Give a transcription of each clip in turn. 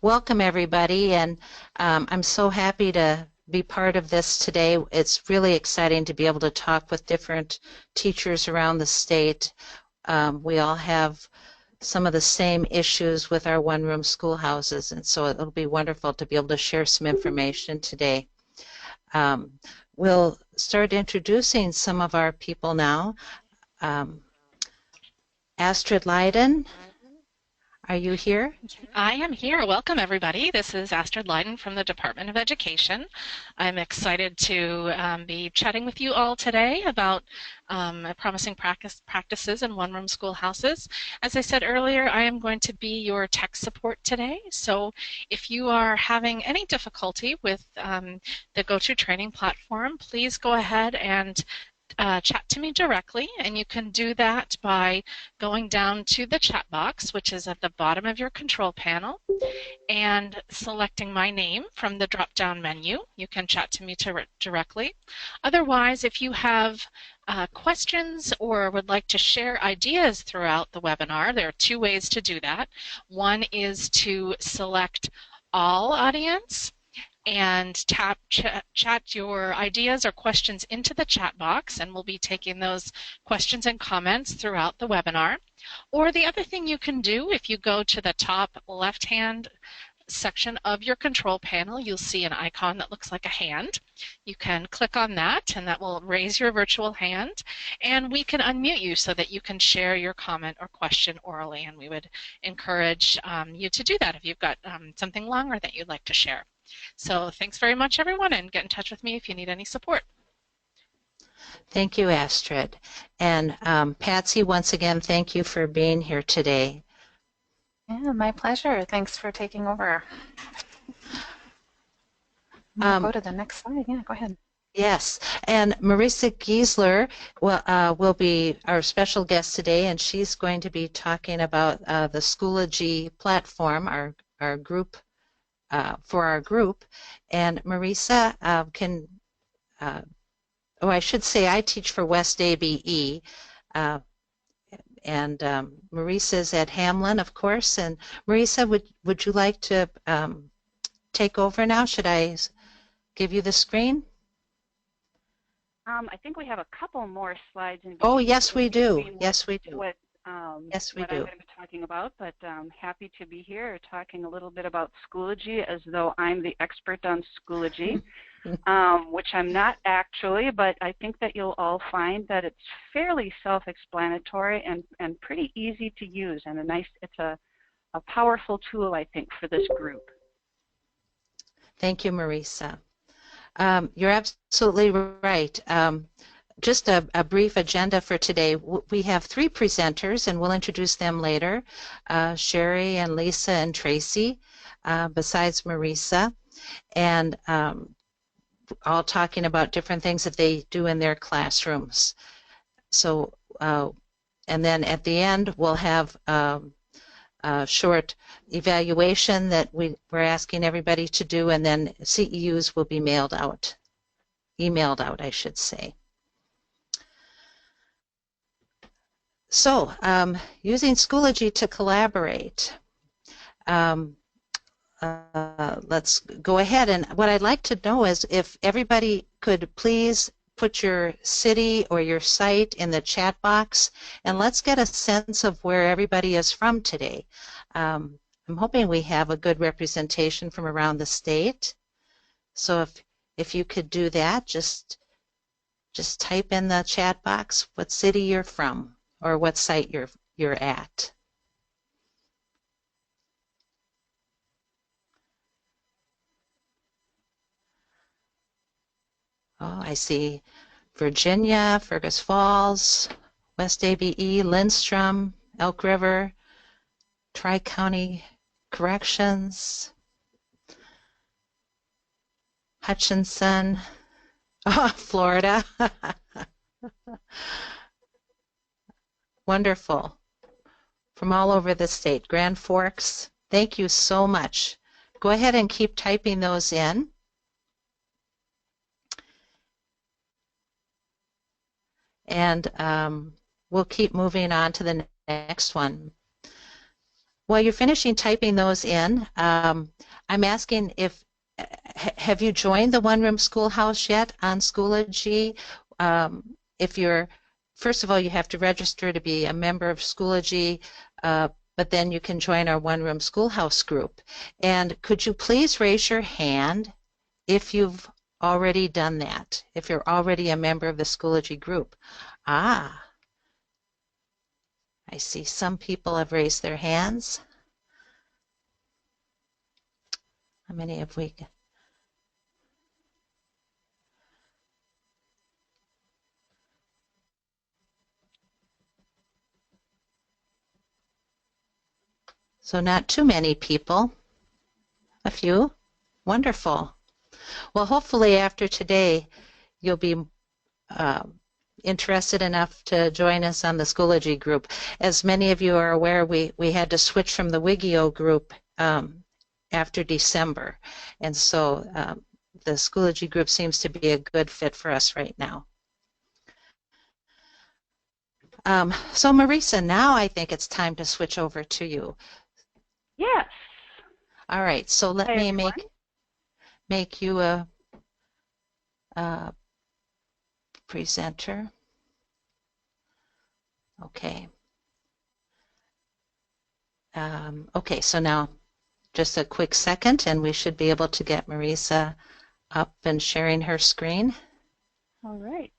Welcome, everybody, and I'm so happy to be part of this today. It's really exciting to be able to talk with different teachers around the state. We all have some of the same issues with our one-room schoolhouses, and so it'll be wonderful to be able to share some information today. We'll start introducing some of our people now. Astrid Leiden, are you here? I am here. Welcome, everybody. This is Astrid Leiden from the Department of Education. I'm excited to be chatting with you all today about promising practices in one-room schoolhouses. As I said earlier, I am going to be your tech support today. So if you are having any difficulty with the GoToTraining platform, please go ahead and chat to me directly, and you can do that by going down to the chat box, which is at the bottom of your control panel, and selecting my name from the drop-down menu. You can chat to me directly. Otherwise, if you have questions or would like to share ideas throughout the webinar, there are two ways to do that. One is to select all audience and chat your ideas or questions into the chat box, and we'll be taking those questions and comments throughout the webinar. Or the other thing you can do, if you go to the top left-hand section of your control panel, you'll see an icon that looks like a hand. You can click on that, and that will raise your virtual hand, and we can unmute you so that you can share your comment or question orally, and we would encourage you to do that if you've got something longer that you'd like to share. So thanks very much, everyone, and get in touch with me if you need any support. Thank you, Astrid. And Patsy, once again, thank you for being here today. Yeah, my pleasure. Thanks for taking over. Go to the next slide. Yeah, go ahead. Yes, and Marisa Giesler will be our special guest today, and she's going to be talking about the Schoology platform, our group, for our group. And Marisa I should say I teach for West ABE, and Marisa is at Hamlin, of course. And Marisa, would you like to take over now? Should I give you the screen? I think we have a couple more slides. Oh, yes, we do. Yes, we do. Yes, we do. What I'm going to be talking about, but I'm happy to be here talking a little bit about Schoology as though I'm the expert on Schoology, which I'm not actually, but I think that you'll all find that it's fairly self-explanatory and pretty easy to use, and it's a powerful tool, I think, for this group. Thank you, Marisa. You're absolutely right. Just a brief agenda for today. We have three presenters, and we'll introduce them later, Cherie and Lisa and Tracy, besides Marisa, and all talking about different things that they do in their classrooms. So, and then at the end, we'll have a short evaluation that we're asking everybody to do, and then CEUs will be emailed out, I should say. So, using Schoology to collaborate. Let's go ahead, and what I'd like to know is if everybody could please put your city or your site in the chat box, and let's get a sense of where everybody is from today. I'm hoping we have a good representation from around the state. So if you could do that, just type in the chat box what city you're from or what site you're at. Oh, I see Virginia, Fergus Falls, West ABE, Lindstrom, Elk River, Tri-County Corrections, Hutchinson, Florida. Wonderful. From all over the state. Grand Forks, thank you so much. Go ahead and keep typing those in. And we'll keep moving on to the next one. while you're finishing typing those in, I'm asking if have you joined the One Room Schoolhouse yet on Schoology? If you're, first of all, you have to register to be a member of Schoology, but then you can join our One Room Schoolhouse group. And could you please raise your hand if you've already done that, if you're already a member of the Schoology group? Ah, I see some people have raised their hands. How many have we? So not too many people. A few. Wonderful. Well, hopefully after today, you'll be interested enough to join us on the Schoology group. As many of you are aware, we had to switch from the Wigio group after December. And so the Schoology group seems to be a good fit for us right now. So Marisa, now I think it's time to switch over to you. Yes. All right, so let me everyone. make you a presenter. Okay. Okay, so now just a quick second and we should be able to get Marisa up and sharing her screen. All right.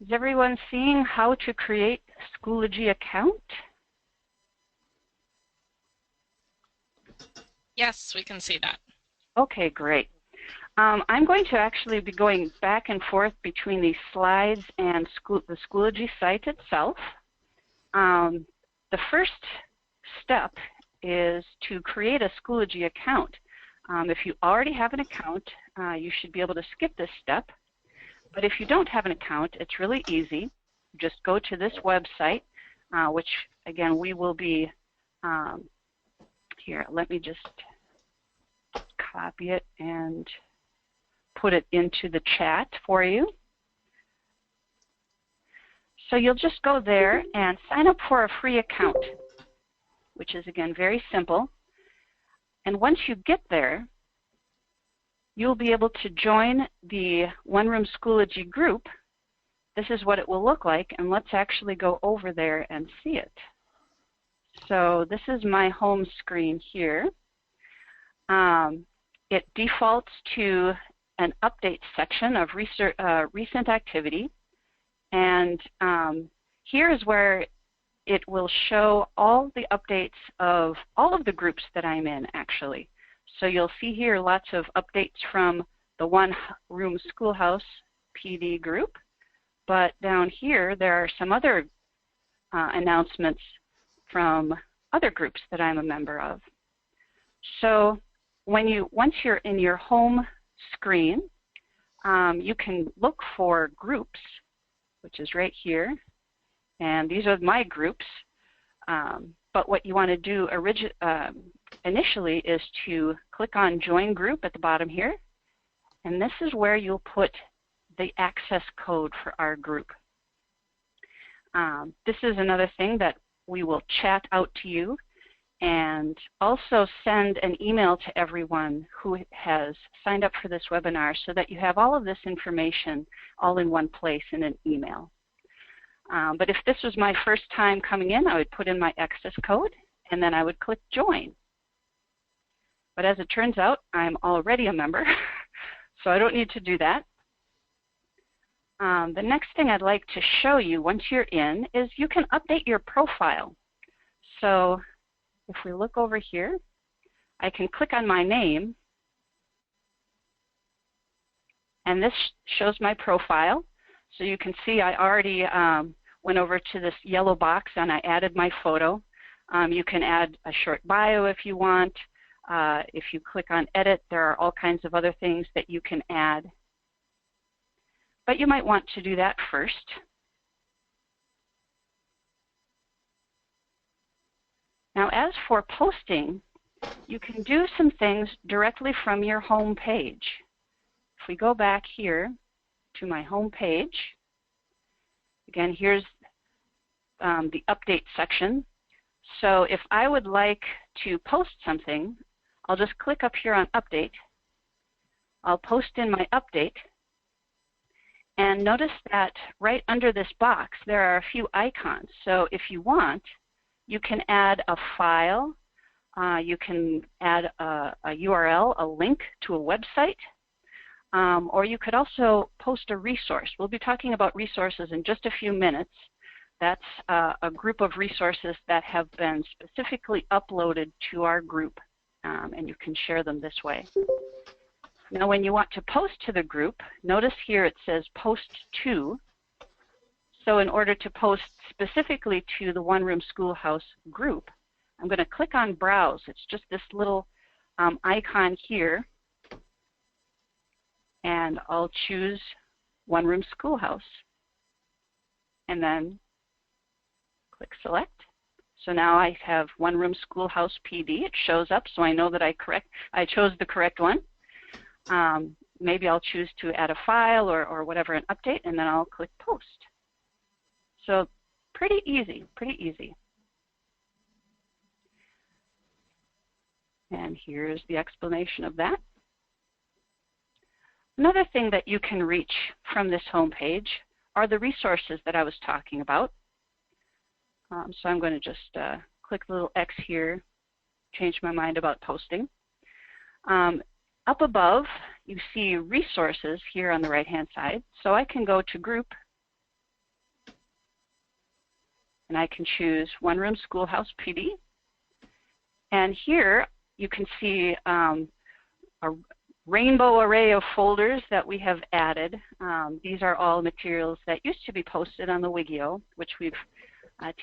Is everyone seeing how to create a Schoology account? Yes, we can see that. Okay, great. I'm going to actually be going back and forth between these slides and the Schoology site itself. The first step is to create a Schoology account. If you already have an account, you should be able to skip this step. But if you don't have an account, it's really easy. Just go to this website, which, again, we will be here. Let me just copy it and put it into the chat for you. So you'll just go there and sign up for a free account, which is, again, very simple. And once you get there, you'll be able to join the One Room Schoology group. This is what it will look like, and let's actually go over there and see it. So this is my home screen here. It defaults to an update section of recent activity, and here is where it will show all the updates of all of the groups that I'm in, actually. So you'll see here lots of updates from the One Room Schoolhouse PD group, but down here there are some other announcements from other groups that I'm a member of. So once you're in your home screen, you can look for groups, which is right here, and these are my groups. But what you want to do initially is to click on Join Group at the bottom here, and this is where you'll put the access code for our group. This is another thing that we will chat out to you and also send an email to everyone who has signed up for this webinar so that you have all of this information all in one place in an email. But if this was my first time coming in, I would put in my access code and then I would click Join. But as it turns out, I'm already a member, so I don't need to do that. The next thing I'd like to show you once you're in is you can update your profile. So if we look over here, I can click on my name, and this shows my profile. So you can see I already went over to this yellow box and I added my photo. You can add a short bio if you want. If you click on edit, there are all kinds of other things that you can add. But you might want to do that first. Now, as for posting, you can do some things directly from your home page. If we go back here to my home page, again, here's the update section. So if I would like to post something, I'll just click up here on Update. I'll post in my update. And notice that right under this box, there are a few icons. So if you want, you can add a file. You can add a URL, a link to a website. Or you could also post a resource. We'll be talking about resources in just a few minutes. That's a group of resources that have been specifically uploaded to our group, and you can share them this way. Now when you want to post to the group, notice here it says Post To. So in order to post specifically to the One Room Schoolhouse group, I'm going to click on Browse. It's just this little icon here. And I'll choose One Room Schoolhouse. And then click Select. So now I have One Room Schoolhouse PD. It shows up, so I know that I chose the correct one. Maybe I'll choose to add a file or whatever, an update, and then I'll click Post. So pretty easy, pretty easy. And here's the explanation of that. Another thing that you can reach from this home page are the resources that I was talking about. So I'm going to just click the little X here, change my mind about posting. Up above, you see resources here on the right-hand side. So I can go to Group, and I can choose One Room Schoolhouse PD. And here you can see a rainbow array of folders that we have added. These are all materials that used to be posted on the Wigio, which we've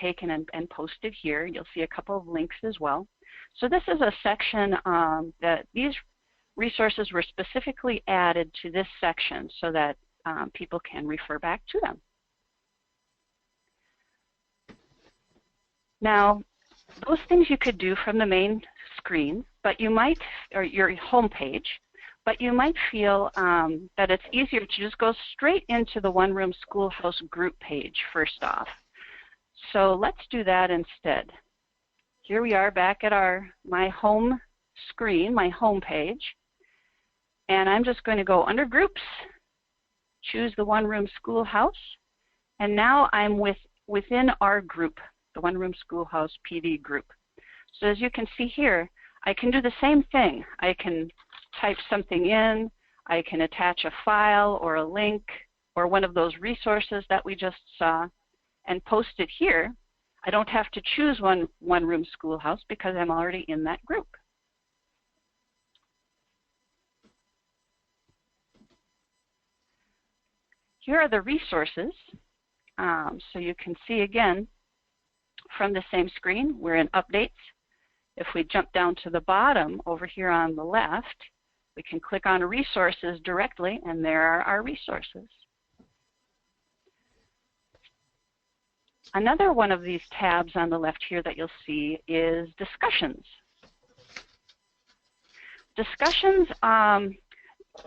taken and posted here. You'll see a couple of links as well. So this is a section that these resources were specifically added to this section so that people can refer back to them. Now, those things you could do from the main screen, but you might, or your home page, but you might feel that it's easier to just go straight into the One Room Schoolhouse group page first off. So let's do that instead. Here we are back at my home screen, my home page, and I'm just going to go under Groups, choose the One Room Schoolhouse, and now I'm within our group, the One Room Schoolhouse PD group. So as you can see here, I can do the same thing. I can type something in, I can attach a file or a link or one of those resources that we just saw and post it here. I don't have to choose One Room Schoolhouse because I'm already in that group. Here are the resources. So you can see again from the same screen, we're in Updates. If we jump down to the bottom over here on the left, we can click on Resources directly, and there are our resources. Another one of these tabs on the left here that you'll see is Discussions. Discussions,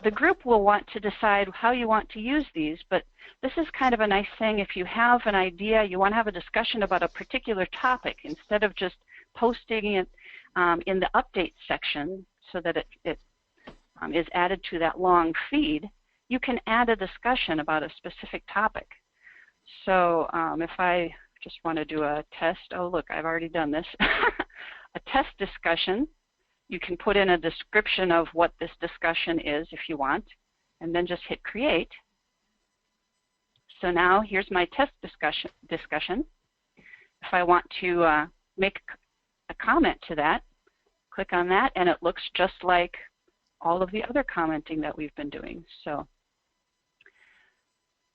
the group will want to decide how you want to use these, but this is kind of a nice thing. If you have an idea, you want to have a discussion about a particular topic, instead of just posting it in the Update section so that it is added to that long feed, you can add a discussion about a specific topic. So if I just want to do a test, oh look, I've already done this, a test discussion, you can put in a description of what this discussion is if you want, and then just hit Create. So now here's my test discussion. If I want to make a comment to that, click on that, and it looks just like all of the other commenting that we've been doing. So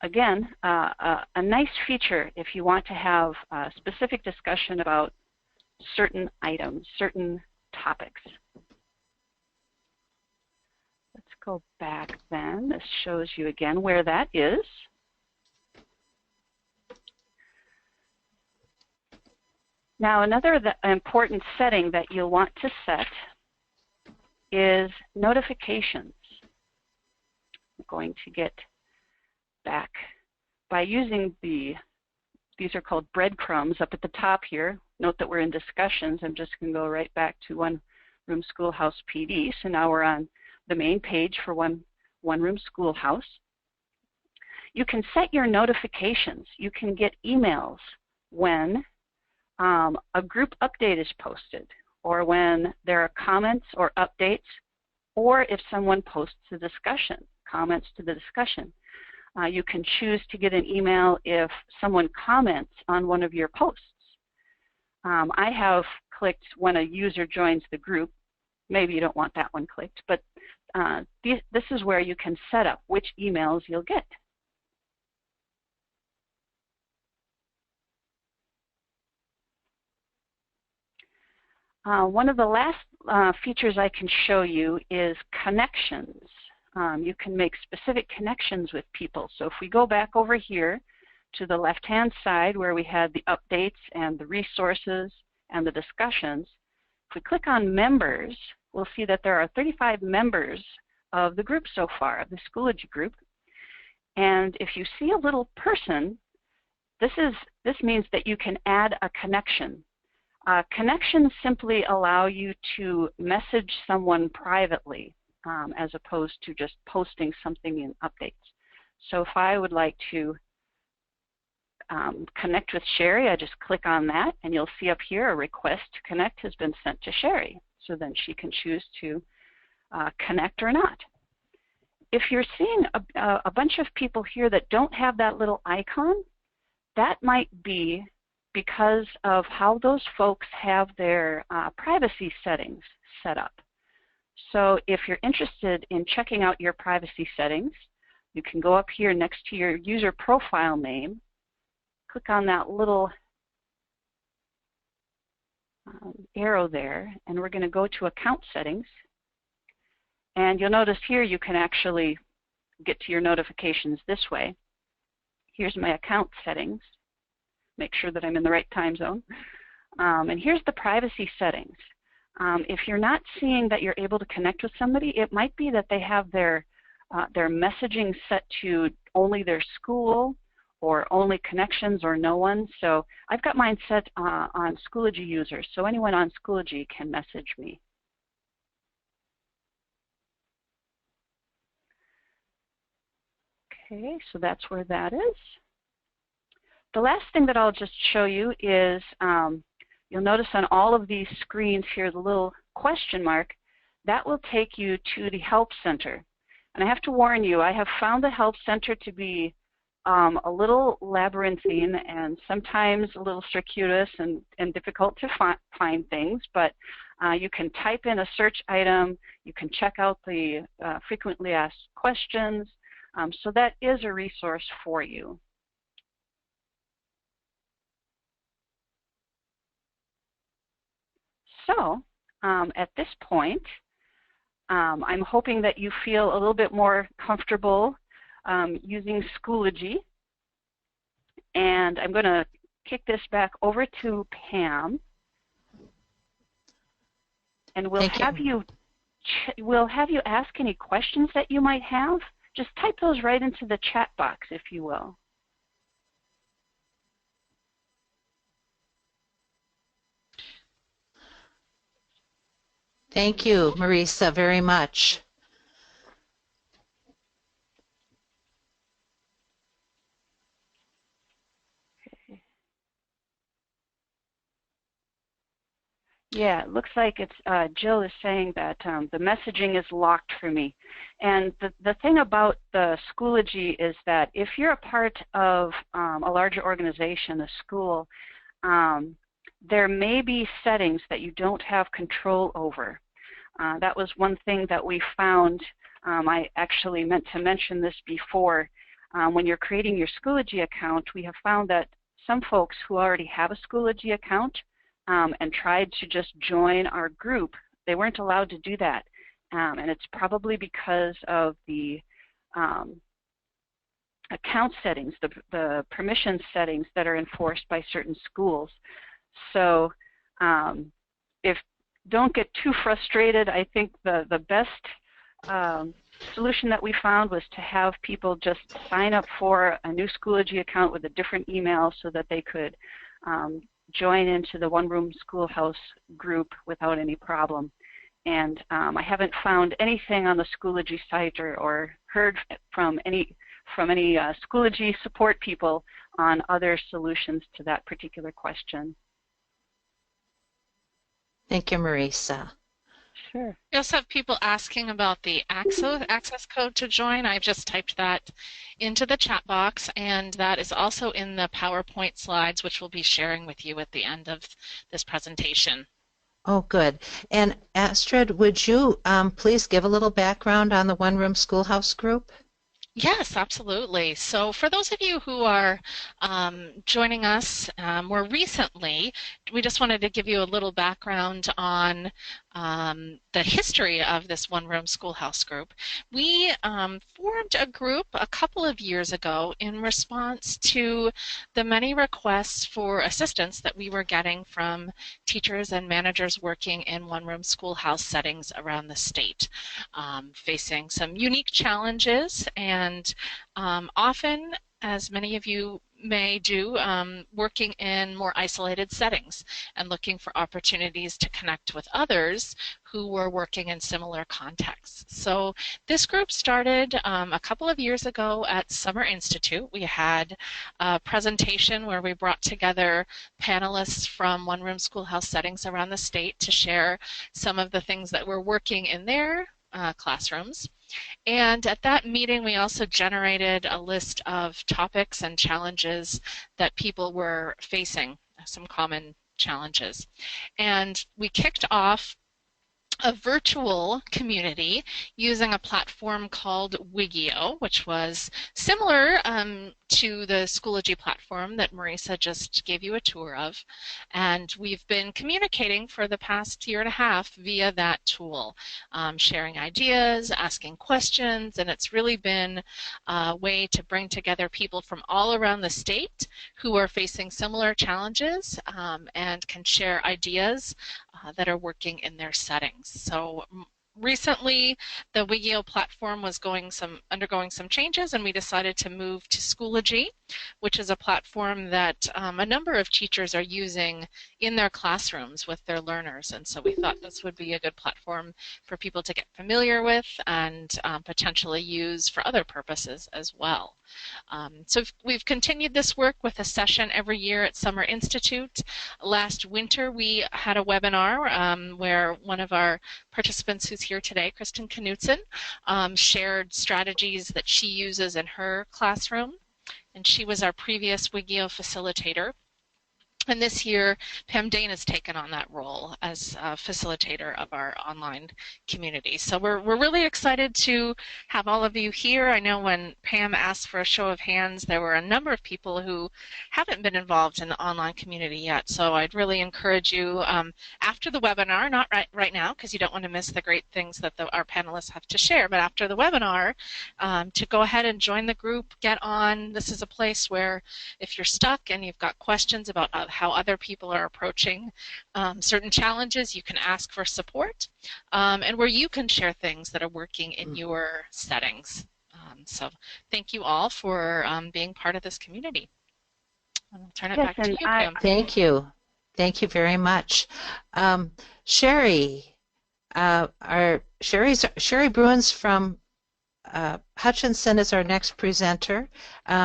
again, a nice feature if you want to have a specific discussion about certain items, certain topics. Let's go back then. This shows you again where that is. Now another important setting that you'll want to set is notifications. I'm going to get back by using the these are called breadcrumbs up at the top here. Note that we're in discussions. I'm just going to go right back to One Room Schoolhouse PD. So now we're on the main page for One Room Schoolhouse. You can set your notifications. You can get emails when a group update is posted, or when there are comments or updates, or if someone posts a discussion, comments to the discussion. You can choose to get an email if someone comments on one of your posts. I have clicked when a user joins the group. Maybe you don't want that one clicked, but this is where you can set up which emails you'll get. One of the last features I can show you is connections. You can make specific connections with people. So if we go back over here to the left-hand side where we had the updates and the resources and the discussions, if we click on members, we'll see that there are 35 members of the group so far, of the Schoology group. And if you see a little person, this means that you can add a connection. Connections simply allow you to message someone privately as opposed to just posting something in updates. So if I would like to connect with Cherie, I just click on that, and you'll see up here a request to connect has been sent to Cherie. So then she can choose to connect or not. If you're seeing a bunch of people here that don't have that little icon, that might be because of how those folks have their privacy settings set up. So if you're interested in checking out your privacy settings, you can go up here next to your user profile name, click on that little arrow there, and we're going to go to account settings. And you'll notice here you can actually get to your notifications this way. Here's my account settings. Make sure that I'm in the right time zone. And here's the privacy settings. If you're not seeing that you're able to connect with somebody, it might be that they have their messaging set to only their school or only connections or no one. So I've got mine set on Schoology users, so anyone on Schoology can message me. Okay, so that's where that is. The last thing that I'll just show you is you'll notice on all of these screens here the little question mark. That will take you to the Help Center. And I have to warn you, I have found the Help Center to be a little labyrinthine and sometimes a little circuitous and difficult to find things, but you can type in a search item, you can check out the frequently asked questions, so that is a resource for you. So at this point, I'm hoping that you feel a little bit more comfortable using Schoology. And I'm going to kick this back over to Pam. And we'll have you ask any questions that you might have. Just type those right into the chat box, if you will. Thank you, Marisa, very much. Yeah, it looks like it's Jill is saying that the messaging is locked for me. And the thing about the Schoology is that if you're a part of a larger organization, a school, there may be settings that you don't have control over. That was one thing that we found. I actually meant to mention this before. When you're creating your Schoology account, we have found that some folks who already have a Schoology account and tried to just join our group, they weren't allowed to do that. And it's probably because of the account settings, the permission settings that are enforced by certain schools. So don't get too frustrated. I think the best solution that we found was to have people just sign up for a new Schoology account with a different email so that they could join into the One Room Schoolhouse group without any problem. And I haven't found anything on the Schoology site or heard from any Schoology support people on other solutions to that particular question. Thank you, Marisa. Sure. We also have people asking about the access code to join. I've just typed that into the chat box, and that is also in the PowerPoint slides, which we'll be sharing with you at the end of this presentation. Oh, good. And Astrid, would you please give a little background on the One Room Schoolhouse group? Yes, absolutely. So for those of you who are joining us more recently, we just wanted to give you a little background on the history of this One Room Schoolhouse group. We formed a group a couple of years ago in response to the many requests for assistance that we were getting from teachers and managers working in One Room Schoolhouse settings around the state, facing some unique challenges and often, as many of you may do, working in more isolated settings and looking for opportunities to connect with others who were working in similar contexts. So this group started a couple of years ago at Summer Institute. We had a presentation where we brought together panelists from One Room Schoolhouse settings around the state to share some of the things that were working in their classrooms. And at that meeting, we also generated a list of topics and challenges that people were facing, some common challenges. And we kicked off a virtual community using a platform called Wigio, which was similar to the Schoology platform that Marisa just gave you a tour of. And we've been communicating for the past year and a half via that tool, sharing ideas, asking questions, and it's really been a way to bring together people from all around the state who are facing similar challenges and can share ideas that are working in their settings. So recently, the Wigio platform was undergoing some changes, and we decided to move to Schoology, which is a platform that a number of teachers are using in their classrooms with their learners. And so we thought this would be a good platform for people to get familiar with and potentially use for other purposes as well. So we've continued this work with a session every year at Summer Institute. Last winter, we had a webinar where one of our participants who's here today, Kristen Knutson, shared strategies that she uses in her classroom, and she was our previous Wigio facilitator. And this year, Pam Dane has taken on that role as a facilitator of our online community. So we're really excited to have all of you here. I know when Pam asked for a show of hands, there were a number of people who haven't been involved in the online community yet. So I'd really encourage you after the webinar, not right now, because you don't want to miss the great things that our panelists have to share, but after the webinar, to go ahead and join the group, get on. This is a place where if you're stuck and you've got questions about how other people are approaching certain challenges, you can ask for support, and where you can share things that are working in your settings. So thank you all for being part of this community. I'll turn it back to you, Pam. Thank you. Thank you very much. Cherie, Cherie Bruins from Hutchinson is our next presenter.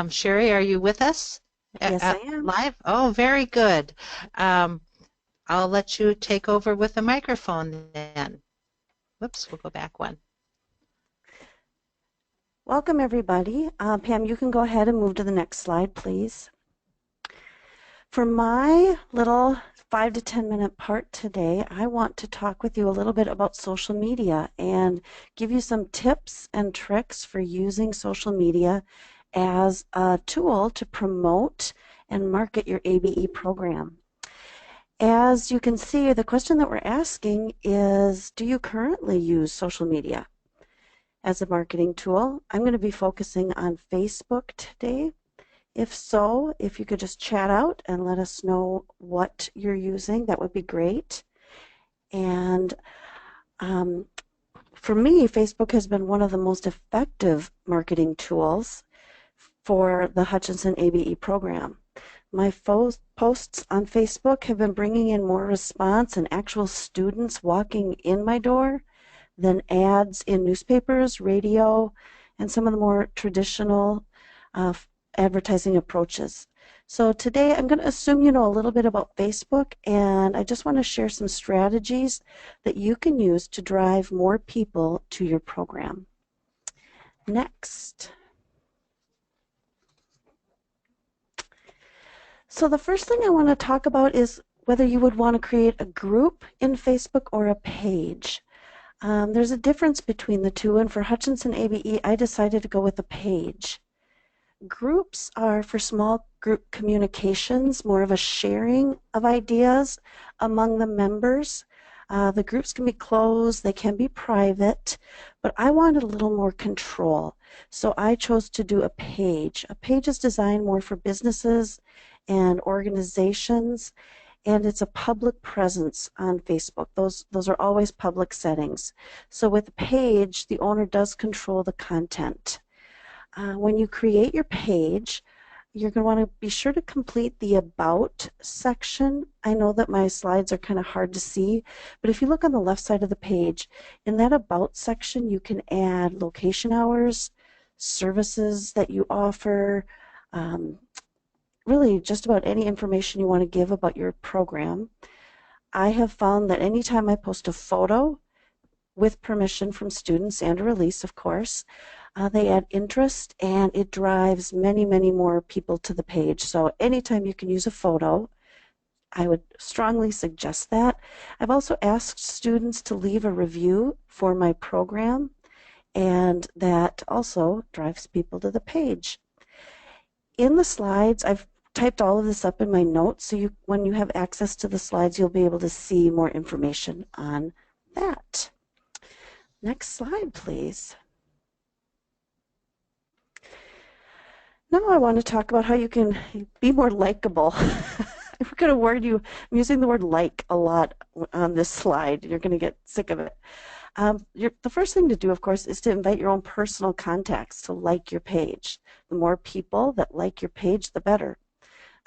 Cherie, are you with us? Yes, I am. Live? Oh, very good. I'll let you take over with the microphone then. Whoops, we'll go back one. Welcome, everybody. Pam, you can go ahead and move to the next slide, please. For my little 5 to 10 minute part today, I want to talk with you a little bit about social media and give you some tips and tricks for using social media as a tool to promote and market your ABE program. As you can see, the question that we're asking is, do you currently use social media as a marketing tool? I'm going to be focusing on Facebook today. If so, if you could just chat out and let us know what you're using, that would be great. And For me, Facebook has been one of the most effective marketing tools for the Hutchinson ABE program. My posts on Facebook have been bringing in more response and actual students walking in my door than ads in newspapers, radio, and some of the more traditional advertising approaches. So today I'm going to assume you know a little bit about Facebook, and I just want to share some strategies that you can use to drive more people to your program. Next. So the first thing I want to talk about is whether you would want to create a group in Facebook or a page. There's a difference between the two, and for Hutchinson ABE, I decided to go with a page. Groups are for small group communications, more of a sharing of ideas among the members. The groups can be closed, they can be private, but I wanted a little more control. So I chose to do a page. A page is designed more for businesses and organizations, and it's a public presence on Facebook. Those are always public settings. So with a page, the owner does control the content. When you create your page, you're going to want to be sure to complete the About section. I know that my slides are kind of hard to see, but if you look on the left side of the page, in that About section, you can add location hours, services that you offer, really just about any information you want to give about your program. I have found that anytime I post a photo, with permission from students and a release, of course, they add interest, and it drives many, many more people to the page. So anytime you can use a photo, I would strongly suggest that. I've also asked students to leave a review for my program, and that also drives people to the page. In the slides, I've typed all of this up in my notes, so when you have access to the slides, you'll be able to see more information on that. Next slide, please. Now I want to talk about how you can be more likable. I'm going to warn you, I'm using the word like a lot on this slide. You're going to get sick of it. The first thing to do, of course, is to invite your own personal contacts to like your page. The more people that like your page, the better.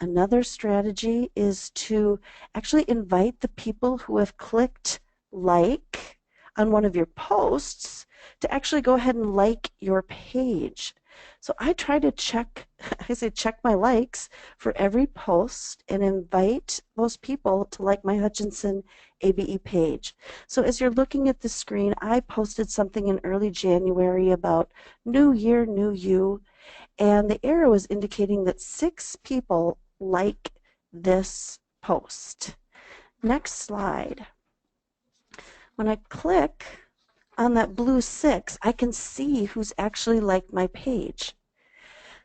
Another strategy is to actually invite the people who have clicked like on one of your posts to actually go ahead and like your page. So I try to check my likes for every post and invite those people to like my Hutchinson ABE page. So as you're looking at the screen, I posted something in early January about New Year, New You, and the arrow is indicating that 6 people like this post. Next slide. When I click on that blue 6, I can see who's actually liked my page.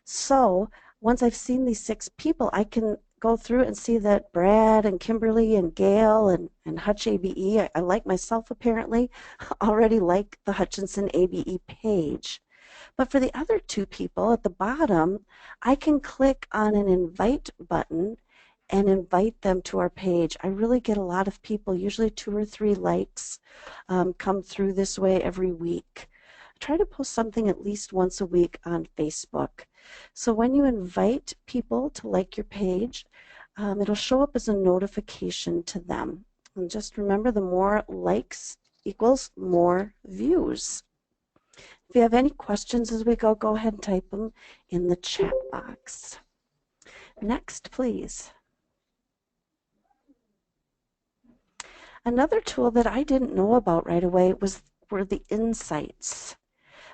So once I've seen these 6 people, I can go through and see that Brad and Kimberly and Gail and Hutch ABE, I like myself apparently, already like the Hutchinson ABE page. But for the other 2 people at the bottom, I can click on an invite button and invite them to our page. I really get a lot of people, usually 2 or 3 likes, come through this way every week. I try to post something at least once a week on Facebook. So when you invite people to like your page, it'll show up as a notification to them. And just remember, the more likes equals more views. If you have any questions as we go ahead and type them in the chat box. Next, please. Another tool that I didn't know about right away were the insights.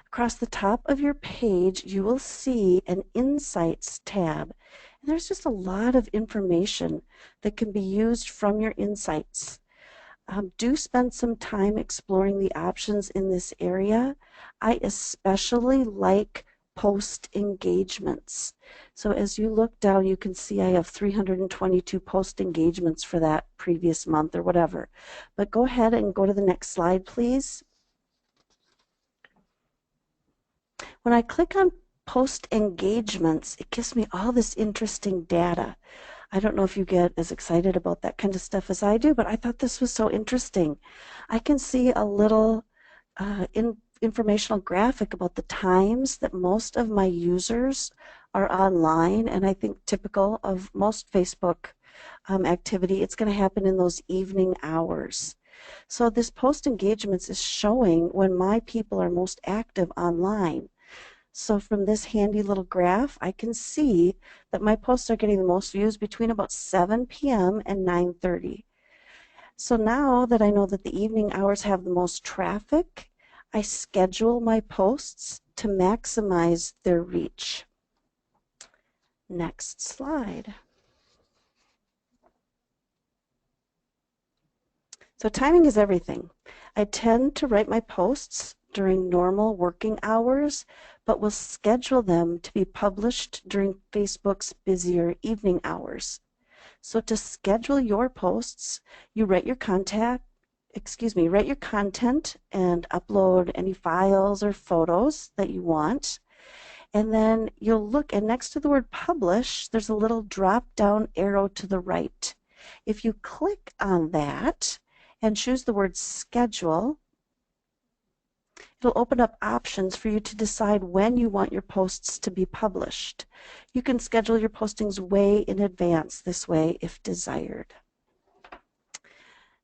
Across the top of your page, you will see an Insights tab. And there's just a lot of information that can be used from your insights. Do spend some time exploring the options in this area. I especially like post engagements. So as you look down, you can see I have 322 post engagements for that previous month or whatever. But go ahead and go to the next slide, please. When I click on post engagements, it gives me all this interesting data. I don't know if you get as excited about that kind of stuff as I do, but I thought this was so interesting. I can see a little informational graphic about the times that most of my users are online, and I think typical of most Facebook activity, it's going to happen in those evening hours. So this post engagements is showing when my people are most active online. So from this handy little graph, I can see that my posts are getting the most views between about 7 p.m. and 9:30. So now that I know that the evening hours have the most traffic, I schedule my posts to maximize their reach. Next slide. So timing is everything. I tend to write my posts during normal working hours, but will schedule them to be published during Facebook's busier evening hours. So to schedule your posts, you write your content and upload any files or photos that you want. And then you'll look, and next to the word publish, there's a little drop-down arrow to the right. If you click on that and choose the word schedule, it'll open up options for you to decide when you want your posts to be published. You can schedule your postings way in advance this way if desired.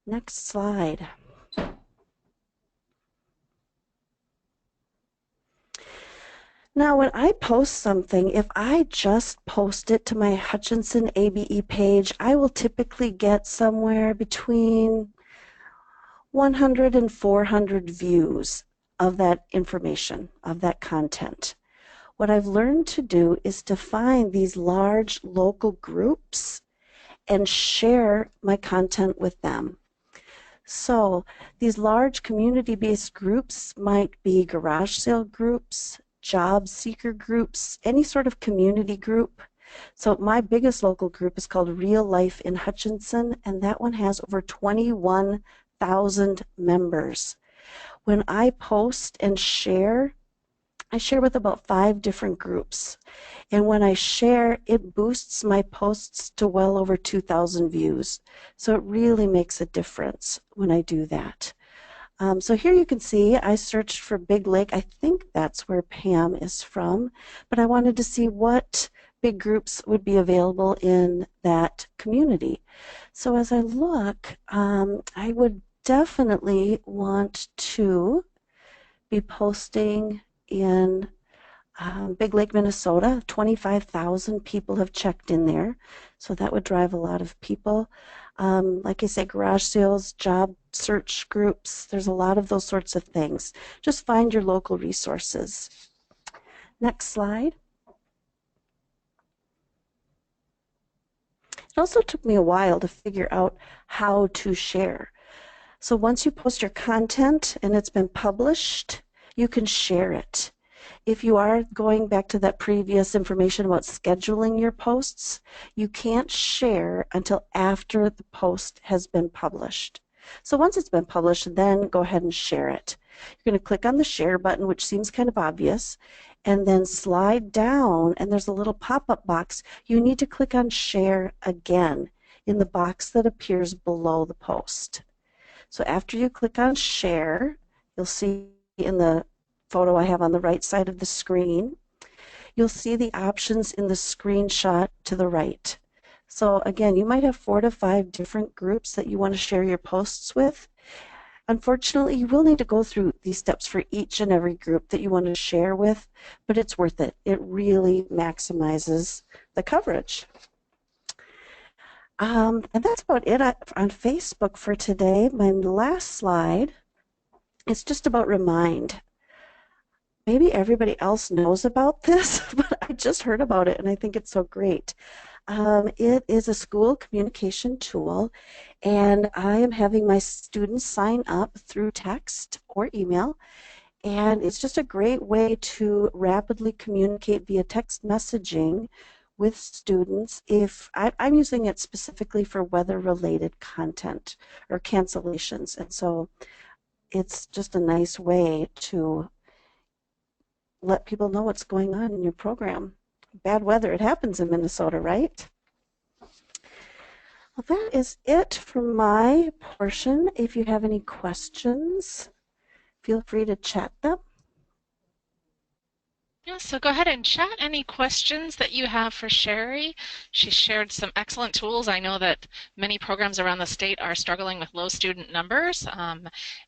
Next slide. Now, when I post something, if I just post it to my Hutchinson ABE page, I will typically get somewhere between 100 and 400 views of that information, of that content. What I've learned to do is to find these large local groups and share my content with them. So these large community-based groups might be garage sale groups, job seeker groups, any sort of community group. So my biggest local group is called Real Life in Hutchinson, and that one has over 21,000 members. When I post and share, I share with about 5 different groups. And when I share, it boosts my posts to well over 2,000 views. So it really makes a difference when I do that. So here you can see I searched for Big Lake. I think that's where Pam is from, but I wanted to see what big groups would be available in that community. So as I look, I would definitely want to be posting in Big Lake, Minnesota. 25,000 people have checked in there, so that would drive a lot of people. Like I say, garage sales, job search groups, there's a lot of those sorts of things. Just find your local resources. Next slide. It also took me a while to figure out how to share. So once you post your content and it's been published, you can share it. If you are going back to that previous information about scheduling your posts, you can't share until after the post has been published. So once it's been published, then go ahead and share it. You're going to click on the share button, which seems kind of obvious, and then slide down, and there's a little pop-up box. You need to click on share again in the box that appears below the post. So after you click on share, you'll see in the photo I have on the right side of the screen, you'll see the options in the screenshot to the right. So again, you might have 4 to 5 different groups that you want to share your posts with. Unfortunately, you will need to go through these steps for each and every group that you want to share with, but it's worth it. It really maximizes the coverage. And that's about it on Facebook for today. My last slide is just about Remind. Maybe everybody else knows about this, but I just heard about it and I think it's so great. It is a school communication tool, and I am having my students sign up through text or email, and it's just a great way to rapidly communicate via text messaging with students. If I'm using it specifically for weather-related content or cancellations, and so it's just a nice way to let people know what's going on in your program. Bad weather, it happens in Minnesota, right? Well, that is it for my portion. If you have any questions, Feel free to chat them. Yeah, so go ahead and chat any questions that you have for Cherie. She shared some excellent tools. I know that many programs around the state are struggling with low student numbers,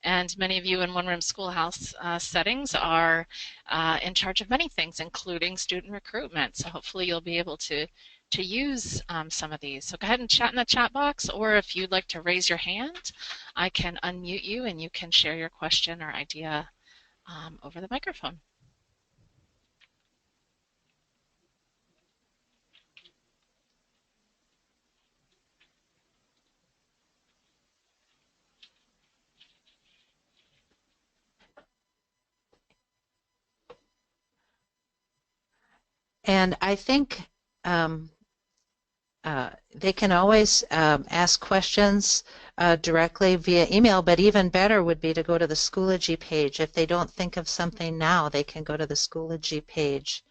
and many of you in one-room schoolhouse settings are in charge of many things, including student recruitment. So hopefully you'll be able to use some of these. So go ahead and chat in the chat box, or if you'd like to raise your hand, I can unmute you and you can share your question or idea over the microphone. And I think they can always ask questions directly via email, but even better would be to go to the Schoology page. If they don't think of something now, they can go to the Schoology page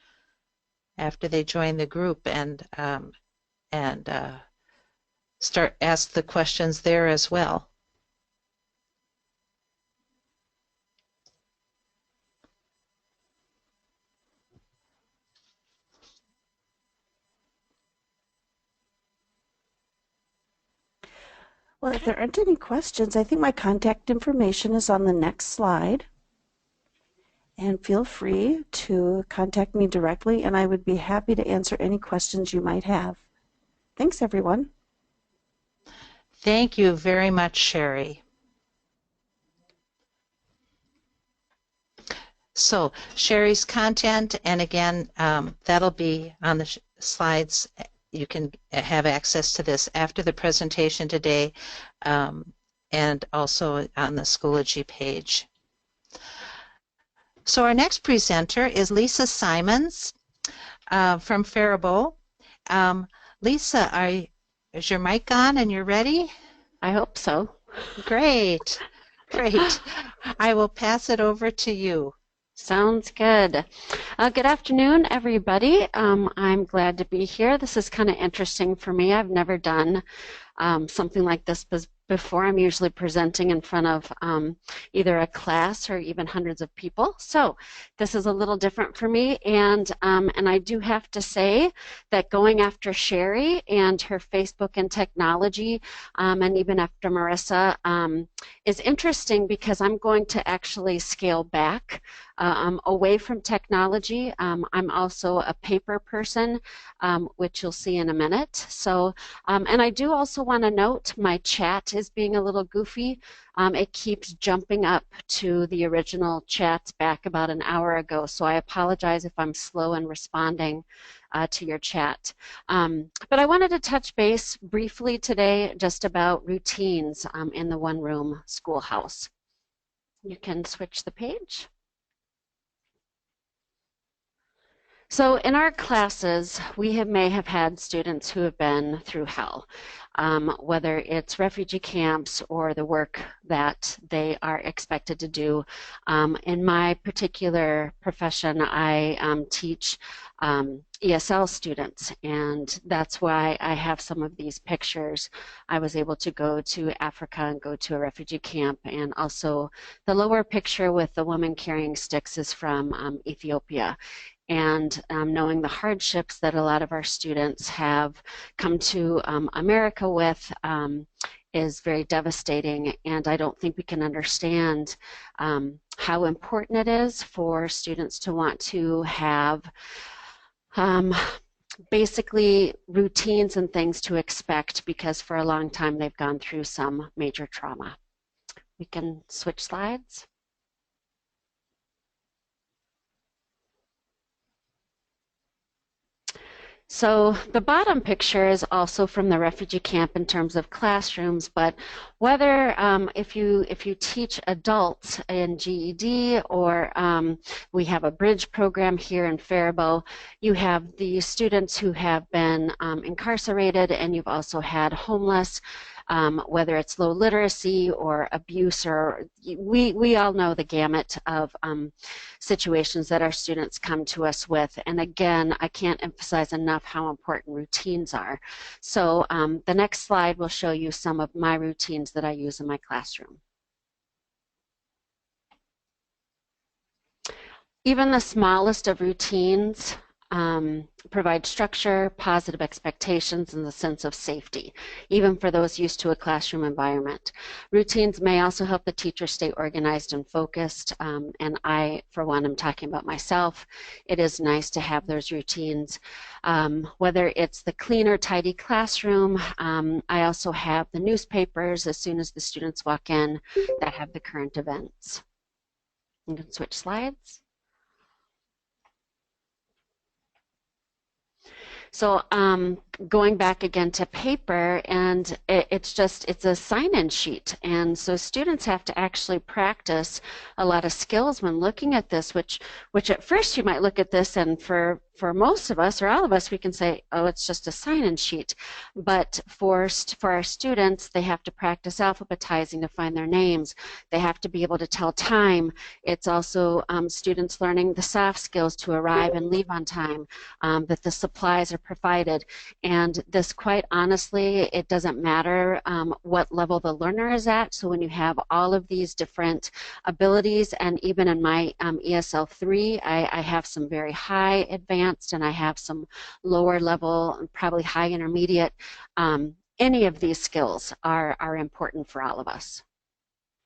after they join the group and start ask the questions there as well. Well, if there aren't any questions, I think my contact information is on the next slide. And feel free to contact me directly, and I would be happy to answer any questions you might have. Thanks, everyone. Thank you very much, Cherie. So Cherie's content, and again, that'll be on the slides. You can have access to this after the presentation today, and also on the Schoology page. So our next presenter is Lisa Simons from Faribault. Lisa, is your mic on and you're ready? I hope so. Great, great. I will pass it over to you. Sounds good. Good afternoon, everybody. I'm glad to be here. This is kind of interesting for me. I've never done something like this before. I'm usually presenting in front of either a class or even hundreds of people. So this is a little different for me. And I do have to say that going after Cherie and her Facebook and technology, and even after Marissa, is interesting because I'm going to actually scale back away from technology. I'm also a paper person, which you'll see in a minute. So, and I do also want to note my chat is being a little goofy. It keeps jumping up to the original chats back about an hour ago. So I apologize if I'm slow in responding to your chat. But I wanted to touch base briefly today just about routines in the one-room schoolhouse. You can switch the page. So in our classes, we may have had students who have been through hell, whether it's refugee camps or the work that they are expected to do. In my particular profession, I teach ESL students, and that's why I have some of these pictures. I was able to go to Africa and go to a refugee camp, and also the lower picture with the woman carrying sticks is from Ethiopia. And knowing the hardships that a lot of our students have come to America with is very devastating, and I don't think we can understand how important it is for students to want to have basically routines and things to expect, because for a long time they've gone through some major trauma. We can switch slides. So the bottom picture is also from the refugee camp in terms of classrooms, but whether if you teach adults in GED or we have a bridge program here in Faribault, you have the students who have been incarcerated, and you've also had homeless, whether it's low literacy or abuse, or we all know the gamut of situations that our students come to us with. And again, I can't emphasize enough how important routines are. So the next slide will show you some of my routines that I use in my classroom. Even the smallest of routines provide structure, positive expectations, and the sense of safety, even for those used to a classroom environment. Routines may also help the teacher stay organized and focused, and I, for one, am talking about myself. It is nice to have those routines. Whether it's the clean or tidy classroom, I also have the newspapers as soon as the students walk in that have the current events. You can switch slides. So going back again to paper, and it's a sign-in sheet, and so students have to actually practice a lot of skills when looking at this, which at first you might look at this, and for most of us or all of us, we can say, oh, it's just a sign-in sheet. But for our students, they have to practice alphabetizing to find their names. They have to be able to tell time. It's also students learning the soft skills to arrive and leave on time, that the supplies are provided. And this, quite honestly, it doesn't matter what level the learner is at. So when you have all of these different abilities, and even in my ESL 3, I have some very high advanced, and I have some lower level, probably high intermediate. Any of these skills are important for all of us.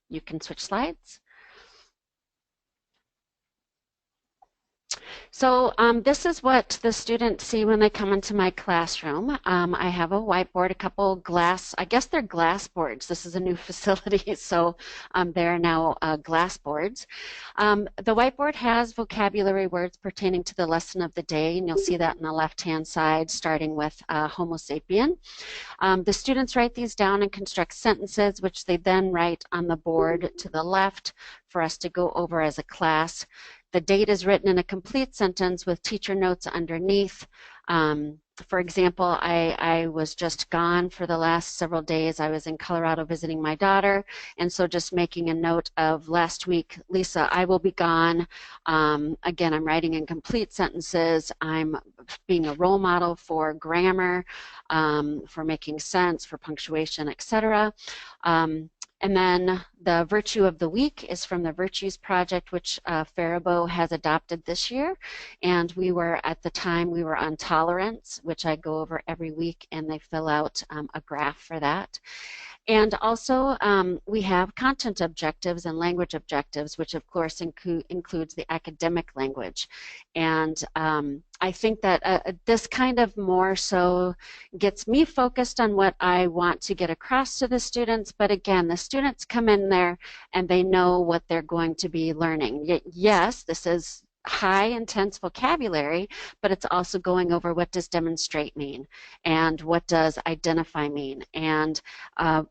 You can switch slides. So this is what the students see when they come into my classroom. I have a whiteboard, a couple glass, I guess they're glass boards. This is a new facility, so they're now glass boards. The whiteboard has vocabulary words pertaining to the lesson of the day, and you'll see that on the left-hand side, starting with Homo sapien. The students write these down and construct sentences, which they then write on the board to the left for us to go over as a class. The date is written in a complete sentence with teacher notes underneath. For example, I was just gone for the last several days. I was in Colorado visiting my daughter, and so just making a note of last week, Lisa, I will be gone. Again, I'm writing in complete sentences. I'm being a role model for grammar, for making sense, for punctuation, etc. And then the virtue of the week is from the Virtues Project, which Faribault has adopted this year. And we were, at the time, we were on tolerance, which I go over every week, and they fill out a graph for that. And also, we have content objectives and language objectives, which of course includes the academic language. And I think that this kind of more so gets me focused on what I want to get across to the students. But again, the students come in there and they know what they're going to be learning. Yes, this is high intense vocabulary, but it's also going over what does demonstrate mean and what does identify mean, and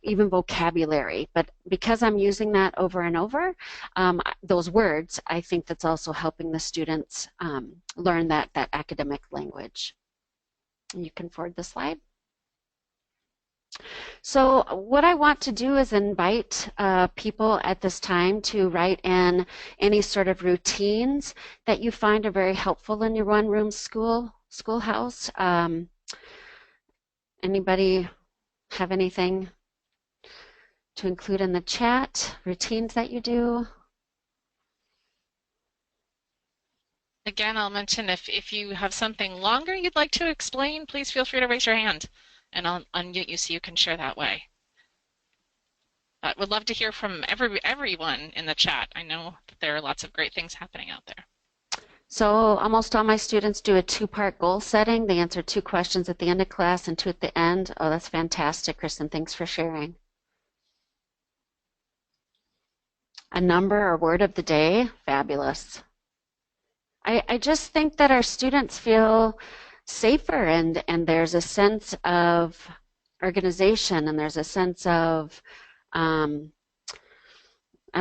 even vocabulary. But because I'm using that over and over, those words, I think that's also helping the students learn that academic language. You can forward the slide. So what I want to do is invite people at this time to write in any sort of routines that you find are very helpful in your one-room schoolhouse. Anybody have anything to include in the chat? Routines that you do? Again, I'll mention if you have something longer you'd like to explain, please feel free to raise your hand, and I'll unmute you so you can share that way. But would love to hear from everyone in the chat. I know that there are lots of great things happening out there. So almost all my students do a two-part goal setting. They answer 2 questions at the end of class and 2 at the end. Oh, that's fantastic, Kristen. Thanks for sharing. A number or word of the day, fabulous. I just think that our students feel safer, and there's a sense of organization, and there's a sense of I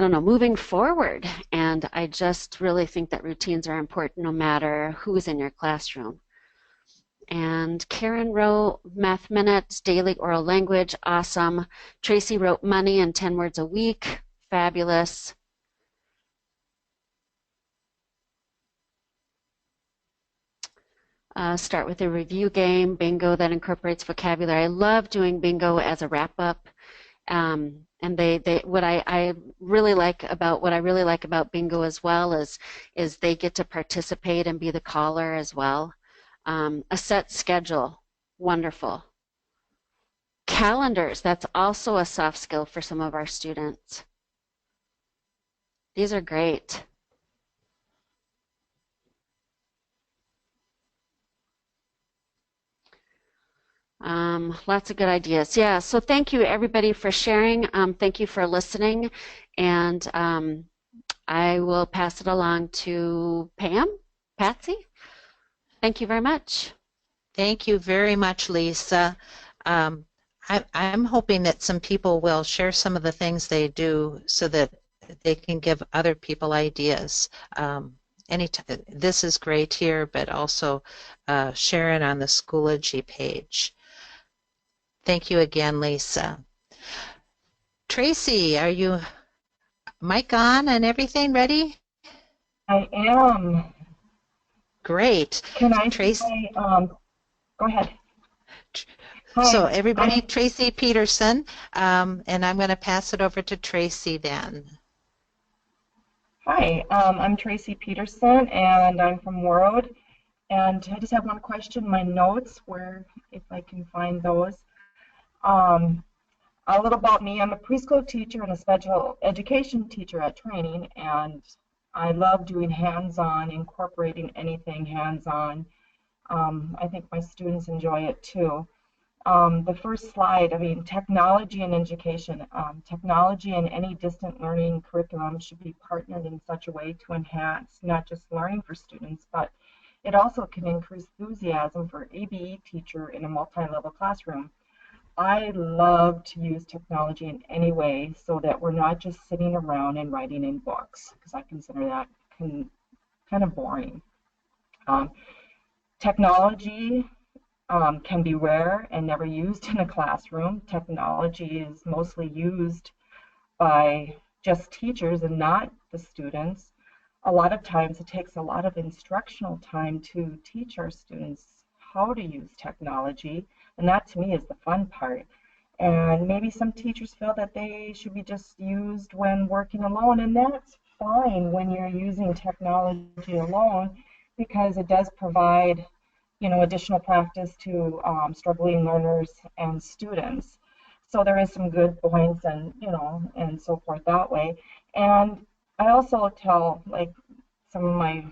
don't know, moving forward. And I just really think that routines are important no matter who's in your classroom. And Karen wrote Math Minutes, Daily Oral Language, awesome. Tracy wrote Money and 10 Words a Week, fabulous. Start with a review game, bingo that incorporates vocabulary. I love doing bingo as a wrap-up. And what I really like about bingo as well is they get to participate and be the caller as well. A set schedule, wonderful. Calendars, that's also a soft skill for some of our students. These are great. Lots of good ideas. Yeah, so thank you everybody for sharing. Thank you for listening. And I will pass it along to Patsy. Thank you very much. Thank you very much, Lisa. I'm hoping that some people will share some of the things they do so that they can give other people ideas. This is great here, but also share it on the Schoology page. Thank you again, Lisa. Tracy, are you mic on and everything ready? I am. Great. Can I Tracy? say, go ahead. Hi. So everybody, Tracy Peterson, and I'm going to pass it over to Tracy then. Hi, I'm Tracy Peterson, and I'm from Warroad. And I just have one question, my notes, if I can find those. A little about me, I'm a preschool teacher and a special education teacher at training, and I love doing hands-on, incorporating anything hands-on. I think my students enjoy it too. The first slide, I mean, technology and education. Technology and any distant learning curriculum should be partnered in such a way to enhance not just learning for students, but it also can increase enthusiasm for ABE teacher in a multi-level classroom. I love to use technology in any way so that we're not just sitting around and writing in books, because I consider that kind of boring. Technology can be rare and never used in a classroom. Technology is mostly used by just teachers and not the students. A lot of times it takes a lot of instructional time to teach our students how to use technology, and that to me is the fun part. And maybe some teachers feel that they should be just used when working alone, and that's fine when you're using technology alone, because it does provide, you know, additional practice to struggling learners and students. So there is some good points and, you know, and so forth that way. And I also tell, like, some of my,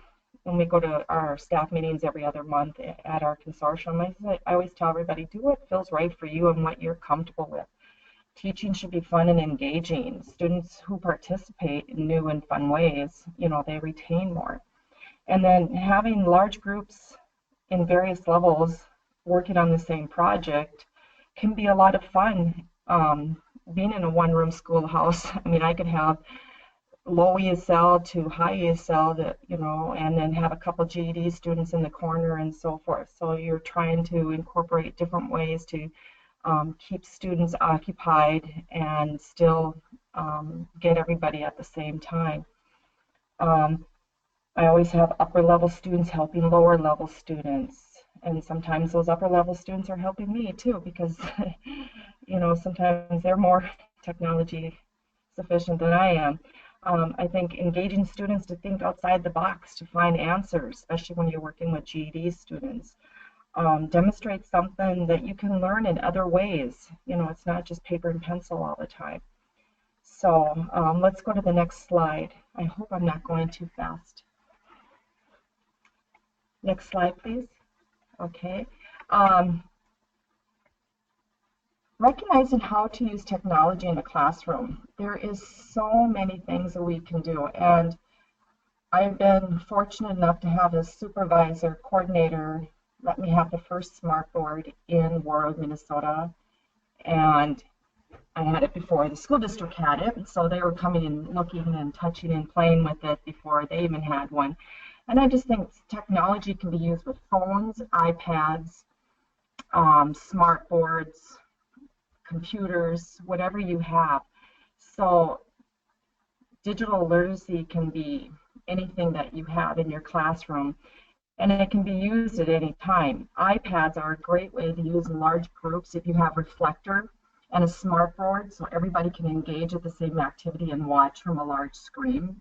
when we go to our staff meetings every other month at our consortium, I always tell everybody, do what feels right for you and what you're comfortable with. Teaching should be fun and engaging. Students who participate in new and fun ways, you know, they retain more. And then having large groups in various levels working on the same project can be a lot of fun. Being in a one-room schoolhouse, I mean, I could have low ESL to high ESL, that, you know, and then have a couple GED students in the corner and so forth. So you're trying to incorporate different ways to keep students occupied and still get everybody at the same time. I always have upper level students helping lower level students, and sometimes those upper level students are helping me too, because you know, sometimes they're more technology sufficient than I am. I think engaging students to think outside the box to find answers, especially when you're working with GED students, demonstrates something that you can learn in other ways. You know, it's not just paper and pencil all the time. So let's go to the next slide. I hope I'm not going too fast. Next slide, please. Okay. Recognizing how to use technology in a classroom. There is so many things that we can do, and I've been fortunate enough to have a supervisor, coordinator, let me have the first smartboard in Warroad, Minnesota, and I had it before the school district had it, so they were coming and looking and touching and playing with it before they even had one. And I just think technology can be used with phones, iPads, smartboards, computers, whatever you have. So digital literacy can be anything that you have in your classroom, and it can be used at any time. iPads are a great way to use in large groups if you have Reflector. and a smart board so everybody can engage at the same activity and watch from a large screen.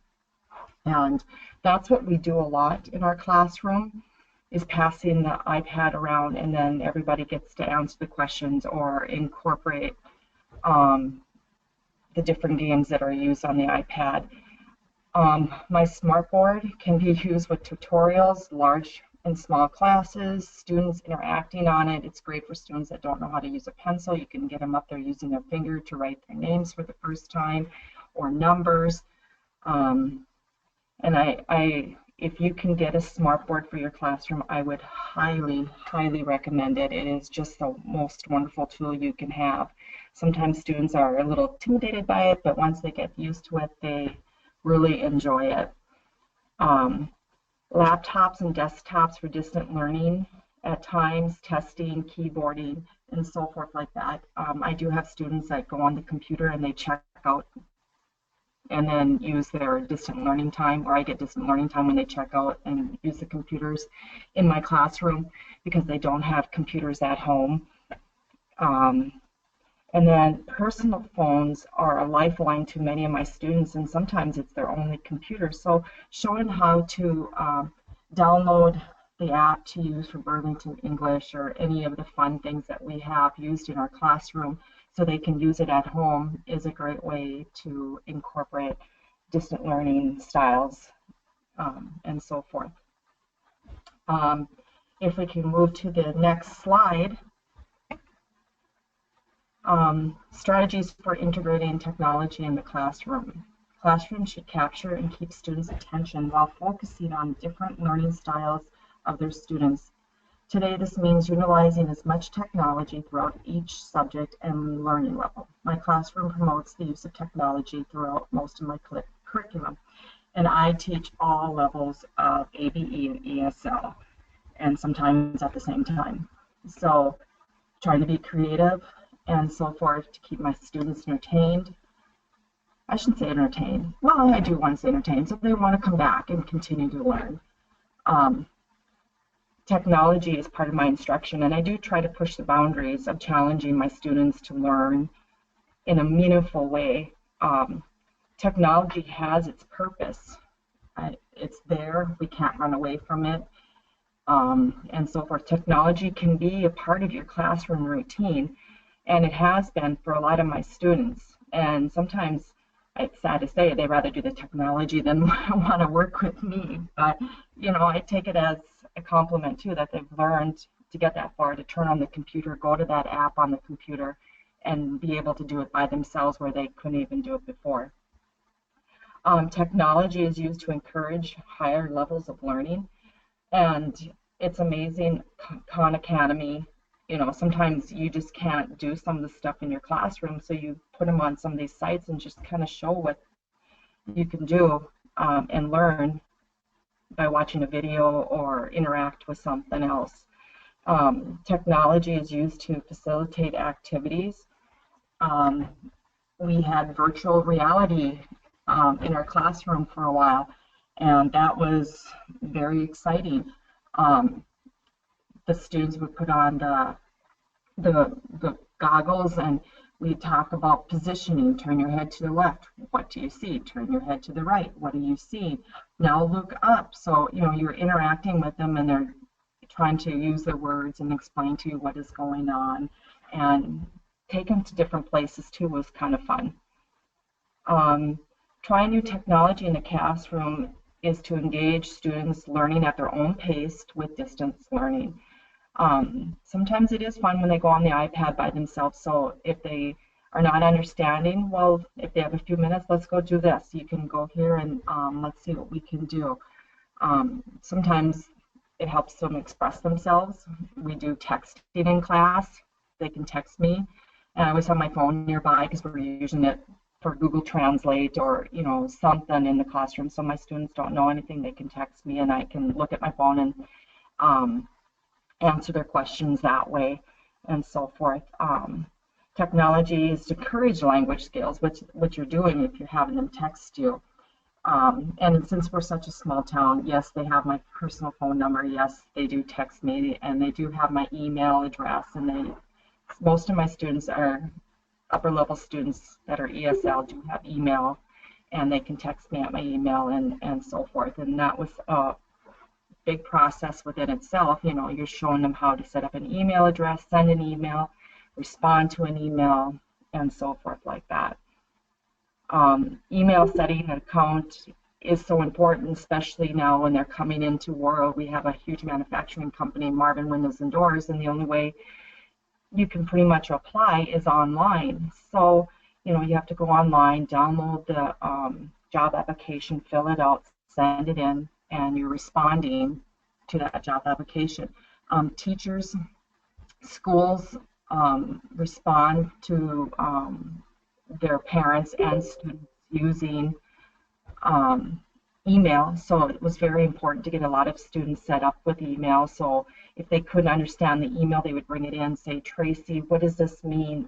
And that's what we do a lot in our classroom, is passing the iPad around, and then everybody gets to answer the questions or incorporate the different games that are used on the iPad. My smartboard can be used with tutorials, large and small classes, students interacting on it. It's great for students that don't know how to use a pencil. You can get them up there using their finger to write their names for the first time, or numbers. And if you can get a smartboard for your classroom, I would highly, highly recommend it. It is just the most wonderful tool you can have. Sometimes students are a little intimidated by it, but once they get used to it, they really enjoy it. Laptops and desktops for distant learning at times, testing, keyboarding, and so forth like that. I do have students that go on the computer and they check out and then use their distant learning time, or I get distant learning time when they check out and use the computers in my classroom because they don't have computers at home. And then personal phones are a lifeline to many of my students, and sometimes it's their only computer. So showing how to download the app to use for Burlington English or any of the fun things that we have used in our classroom so they can use it at home is a great way to incorporate distant learning styles and so forth. If we can move to the next slide. Strategies for integrating technology in the classroom. Classrooms should capture and keep students' attention while focusing on different learning styles of their students. Today, this means utilizing as much technology throughout each subject and learning level. My classroom promotes the use of technology throughout most of my curriculum, and I teach all levels of ABE and ESL, and sometimes at the same time. So, trying to be creative and so forth to keep my students entertained. I shouldn't say entertained. Well, I do want to say entertained, so they want to come back and continue to learn. Technology is part of my instruction, and I do try to push the boundaries of challenging my students to learn in a meaningful way. Technology has its purpose. It's there. We can't run away from it, and so forth. Technology can be a part of your classroom routine, and it has been for a lot of my students. And sometimes, it's sad to say, they rather do the technology than want to work with me. But, you know, I take it as a compliment, too, that they've learned to get that far, to turn on the computer, go to that app on the computer, and be able to do it by themselves where they couldn't even do it before. Technology is used to encourage higher levels of learning. And it's amazing, Khan Academy, you know, sometimes you just can't do some of the stuff in your classroom, so you put them on some of these sites and just kind of show what you can do and learn by watching a video or interact with something else. Technology is used to facilitate activities. We had virtual reality in our classroom for a while, and that was very exciting. The students would put on the goggles, and we talk about positioning. Turn your head to the left. What do you see? Turn your head to the right. What do you see? Now look up. So, you know, you're interacting with them, and they're trying to use their words and explain to you what is going on. And take them to different places, too, was kind of fun. Trying new technology in the classroom is to engage students learning at their own pace with distance learning. Sometimes it is fun when they go on the iPad by themselves, so if they are not understanding, well, if they have a few minutes, let's go do this. You can go here and let's see what we can do. Sometimes it helps them express themselves. We do texting in class. They can text me, and I always have my phone nearby because we're using it for Google Translate or, you know, something in the classroom. So my students don't know anything, they can text me, and I can look at my phone and answer their questions that way, and so forth. Technology is to encourage language skills, which you're doing if you're having them text you. And since we're such a small town, yes, they have my personal phone number. Yes, they do text me, and they do have my email address. And most of my students are upper level students that are ESL do have email, and they can text me at my email and so forth. And that was a big process within itself. You know, you're showing them how to set up an email address, send an email, respond to an email, and so forth like that. Email setting an account is so important, especially now when they're coming into World. We have a huge manufacturing company, Marvin Windows and Doors, and the only way you can pretty much apply is online. So, you know, you have to go online, download the job application, fill it out, send it in, and you're responding to that job application. Teachers, schools respond to their parents and students using email. So it was very important to get a lot of students set up with email. So if they couldn't understand the email, they would bring it in, say, Tracy, what does this mean?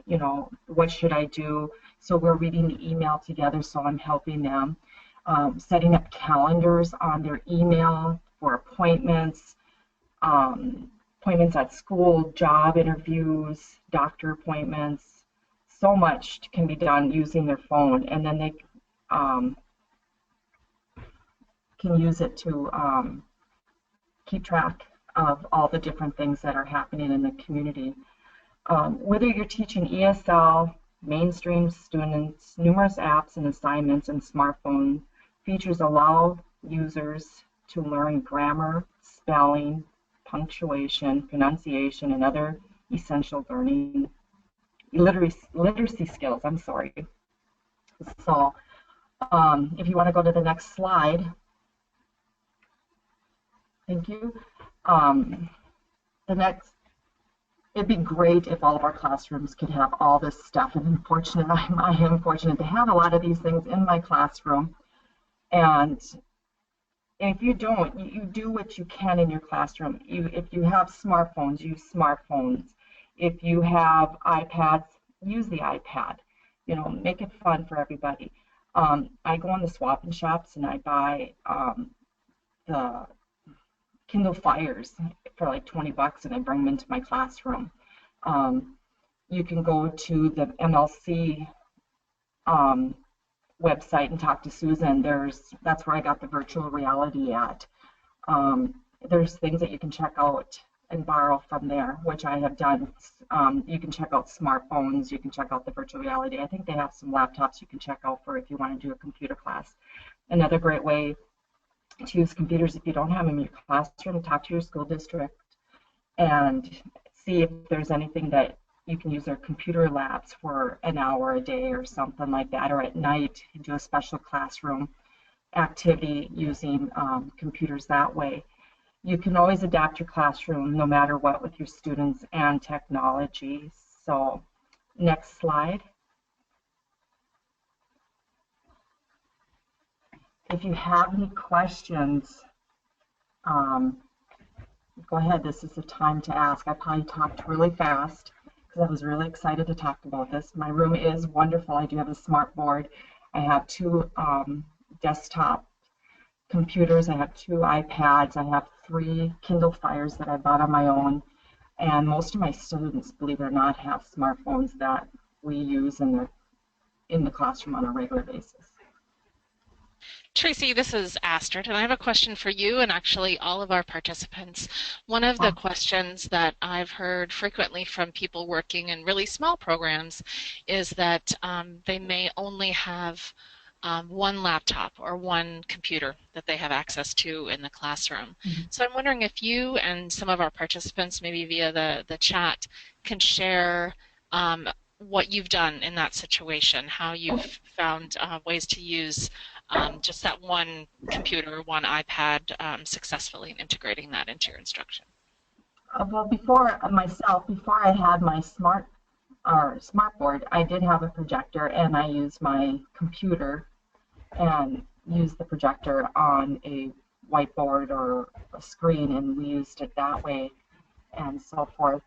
You know, what should I do? So we're reading the email together, so I'm helping them. Setting up calendars on their email for appointments, appointments at school, job interviews, doctor appointments. So much can be done using their phone, and then they can use it to keep track of all the different things that are happening in the community. Whether you're teaching ESL, mainstream students, numerous apps and assignments and smartphone features allow users to learn grammar, spelling, punctuation, pronunciation, and other essential learning literacy skills. I'm sorry. So if you want to go to the next slide. Thank you. The next, it'd be great if all of our classrooms could have all this stuff. And I am fortunate to have a lot of these things in my classroom. And if you don't, you do what you can in your classroom. If you have smartphones, use smartphones. If you have iPads, use the iPad. You know, make it fun for everybody. I go in the swap and shops and I buy the Kindle Fires for like 20 bucks and I bring them into my classroom. You can go to the MLC website and talk to Susan. That's where I got the virtual reality at. There's things that you can check out and borrow from there, which I have done. You can check out smartphones, you can check out the virtual reality. I think they have some laptops you can check out for if you want to do a computer class. Another great way to use computers if you don't have them in your classroom, talk to your school district and see if there's anything that you can use their computer labs for an hour a day or something like that, or at night do a special classroom activity using computers that way. You can always adapt your classroom no matter what with your students and technology. So next slide. If you have any questions, go ahead. This is the time to ask. I probably talked really fast because I was really excited to talk about this. My room is wonderful. I do have a smart board. I have 2 desktop computers. I have 2 iPads. I have 3 Kindle Fires that I bought on my own. And most of my students, believe it or not, have smartphones that we use in the classroom on a regular basis. Tracy, this is Astrid, and I have a question for you and actually all of our participants. One of the questions that I've heard frequently from people working in really small programs is that they may only have one laptop or one computer that they have access to in the classroom. Mm-hmm. So I'm wondering if you and some of our participants, maybe via the chat, can share what you've done in that situation, how you've found ways to use just that one computer, one iPad successfully and integrating that into your instruction. Well, before I had my smart board, I did have a projector, and I used my computer and used the projector on a whiteboard or a screen, and we used it that way and so forth.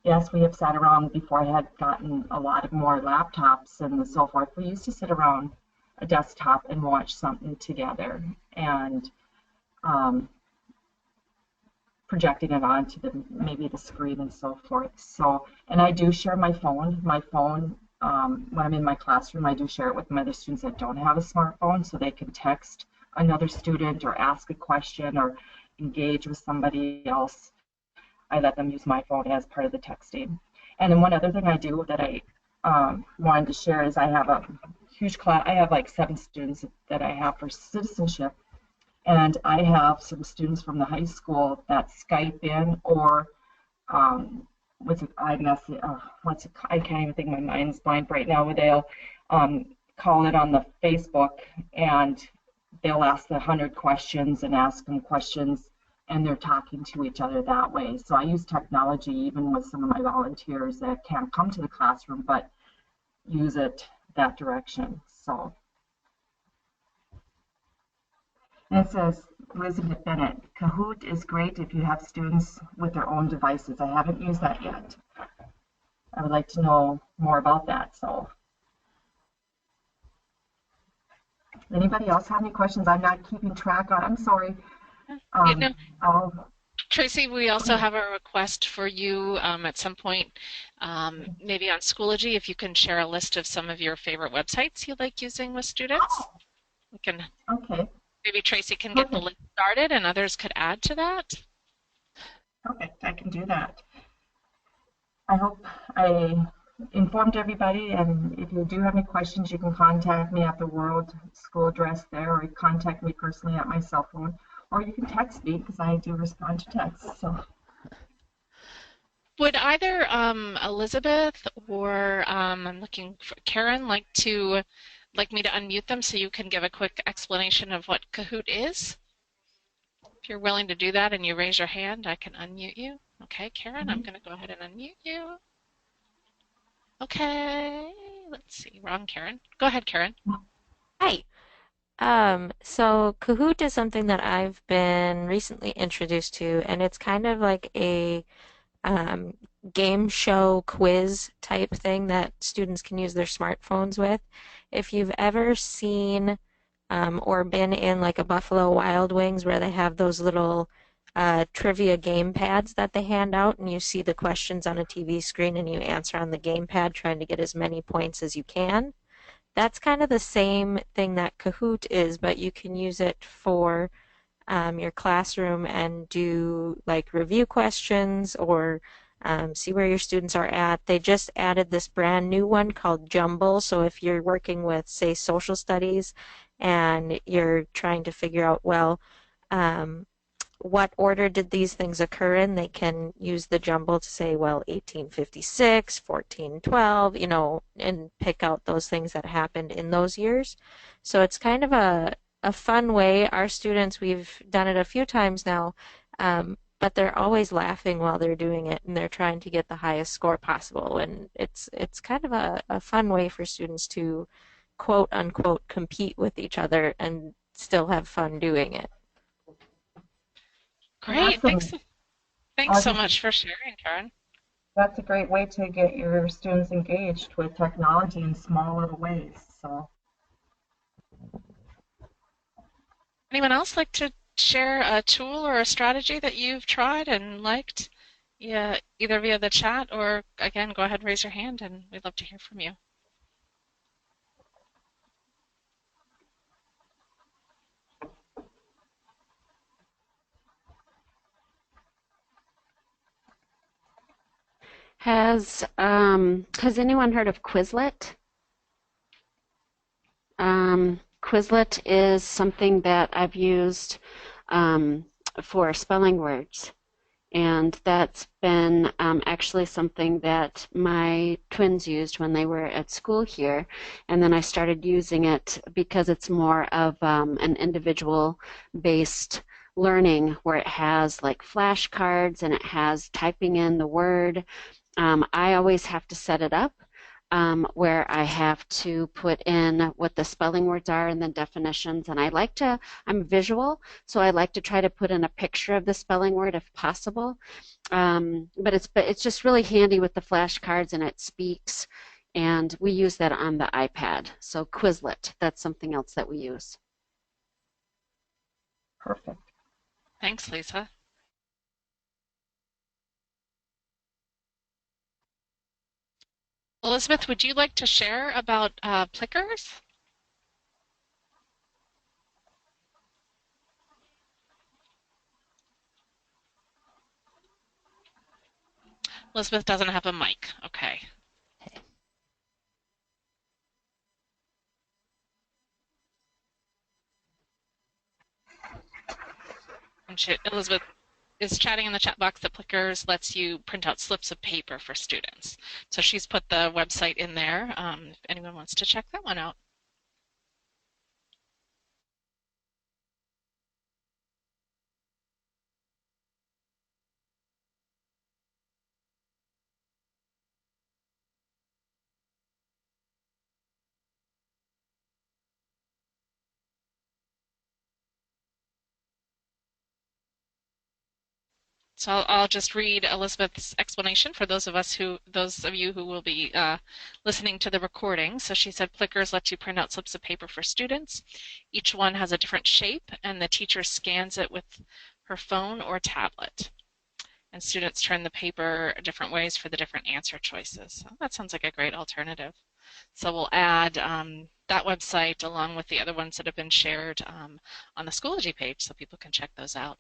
Yes, we have sat around before I had gotten a lot of more laptops and so forth. We used to sit around a desktop and watch something together and projecting it onto maybe the screen and so forth. So, and I do share my phone. When I'm in my classroom, I do share it with my other students that don't have a smartphone, so they can text another student or ask a question or engage with somebody else. I let them use my phone as part of the texting. And then one other thing I do that I wanted to share is I have a huge class. I have like 7 students that I have for citizenship, and I have some students from the high school that Skype in or what's it, I can't even think, my mind's blank right now, where they'll call it on the Facebook, and they'll ask the 100 questions and ask them questions, and they're talking to each other that way. So I use technology even with some of my volunteers that can't come to the classroom, but use it that direction. So, and it says, Elizabeth Bennett, Kahoot is great if you have students with their own devices. I haven't used that yet. I would like to know more about that. So, anybody else have any questions? I'm not keeping track on. I'm sorry. Tracy, we also have a request for you at some point, maybe on Schoology, if you can share a list of some of your favorite websites you like using with students. We can. Okay. Maybe Tracy can get the list started and others could add to that. Okay, I can do that. I hope I informed everybody, and if you do have any questions, you can contact me at the World School address there, or contact me personally at my cell phone, or you can text me because I do respond to texts. So. Would either Elizabeth or I'm looking for Karen like me to unmute them so you can give a quick explanation of what Kahoot is? If you're willing to do that and you raise your hand, I can unmute you. Okay, Karen, I'm going to go ahead and unmute you. Okay, let's see, wrong Karen. Go ahead, Karen. Hi. So Kahoot is something that I've been recently introduced to, and it's kind of like a game show quiz type thing that students can use their smartphones with. If you've ever seen or been in like a Buffalo Wild Wings where they have those little trivia game pads that they hand out, and you see the questions on a TV screen and you answer on the game pad trying to get as many points as you can. That's kind of the same thing that Kahoot is, but you can use it for your classroom and do like review questions or see where your students are at. They just added this brand new one called Jumble. So if you're working with, say, social studies and you're trying to figure out, well, what order did these things occur in, they can use the jumble to say, well, 1856, 1412, you know, and pick out those things that happened in those years. So it's kind of a fun way. Our students, we've done it a few times now, but they're always laughing while they're doing it, and they're trying to get the highest score possible. And it's kind of a fun way for students to quote unquote compete with each other and still have fun doing it. Great, Awesome. Thanks so much for sharing, Karen. That's a great way to get your students engaged with technology in small little ways. So. Anyone else like to share a tool or a strategy that you've tried and liked? Yeah, either via the chat or, again, go ahead and raise your hand, and we'd love to hear from you. Has anyone heard of Quizlet? Quizlet is something that I've used for spelling words, and that's been actually something that my twins used when they were at school here, and then I started using it because it's more of an individual-based learning where it has like flashcards and it has typing in the word. I always have to set it up where I have to put in what the spelling words are and the definitions, and I'm visual, so I like to try to put in a picture of the spelling word if possible. But it's just really handy with the flashcards, and it speaks, and we use that on the iPad. So Quizlet, that's something else that we use. Perfect. Thanks, Lisa. Elizabeth, would you like to share about Plickers? Elizabeth doesn't have a mic. Okay. And Elizabeth is chatting in the chat box that Plickers lets you print out slips of paper for students. So she's put the website in there if anyone wants to check that one out. So I'll just read Elizabeth's explanation for those of you who will be listening to the recording. So she said Plickers lets you print out slips of paper for students. Each one has a different shape, and the teacher scans it with her phone or tablet. And students turn the paper different ways for the different answer choices. So that sounds like a great alternative. So we'll add that website along with the other ones that have been shared on the Schoology page so people can check those out.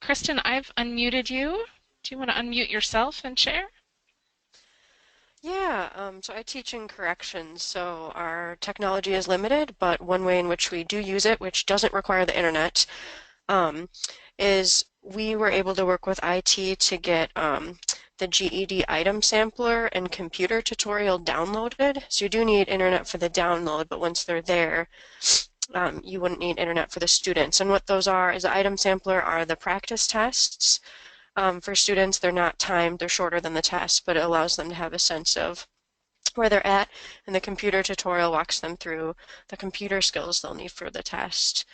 Kristen, I've unmuted you. Do you want to unmute yourself and share? Yeah, so I teach in corrections, so our technology is limited, but one way in which we do use it, which doesn't require the internet, is we were able to work with IT to get the GED item sampler and computer tutorial downloaded. So you do need internet for the download, but once they're there, you wouldn't need internet for the students. And what those are is the item sampler are the practice tests. For students, they're not timed, they're shorter than the test, but it allows them to have a sense of where they're at, and the computer tutorial walks them through the computer skills they'll need for the test.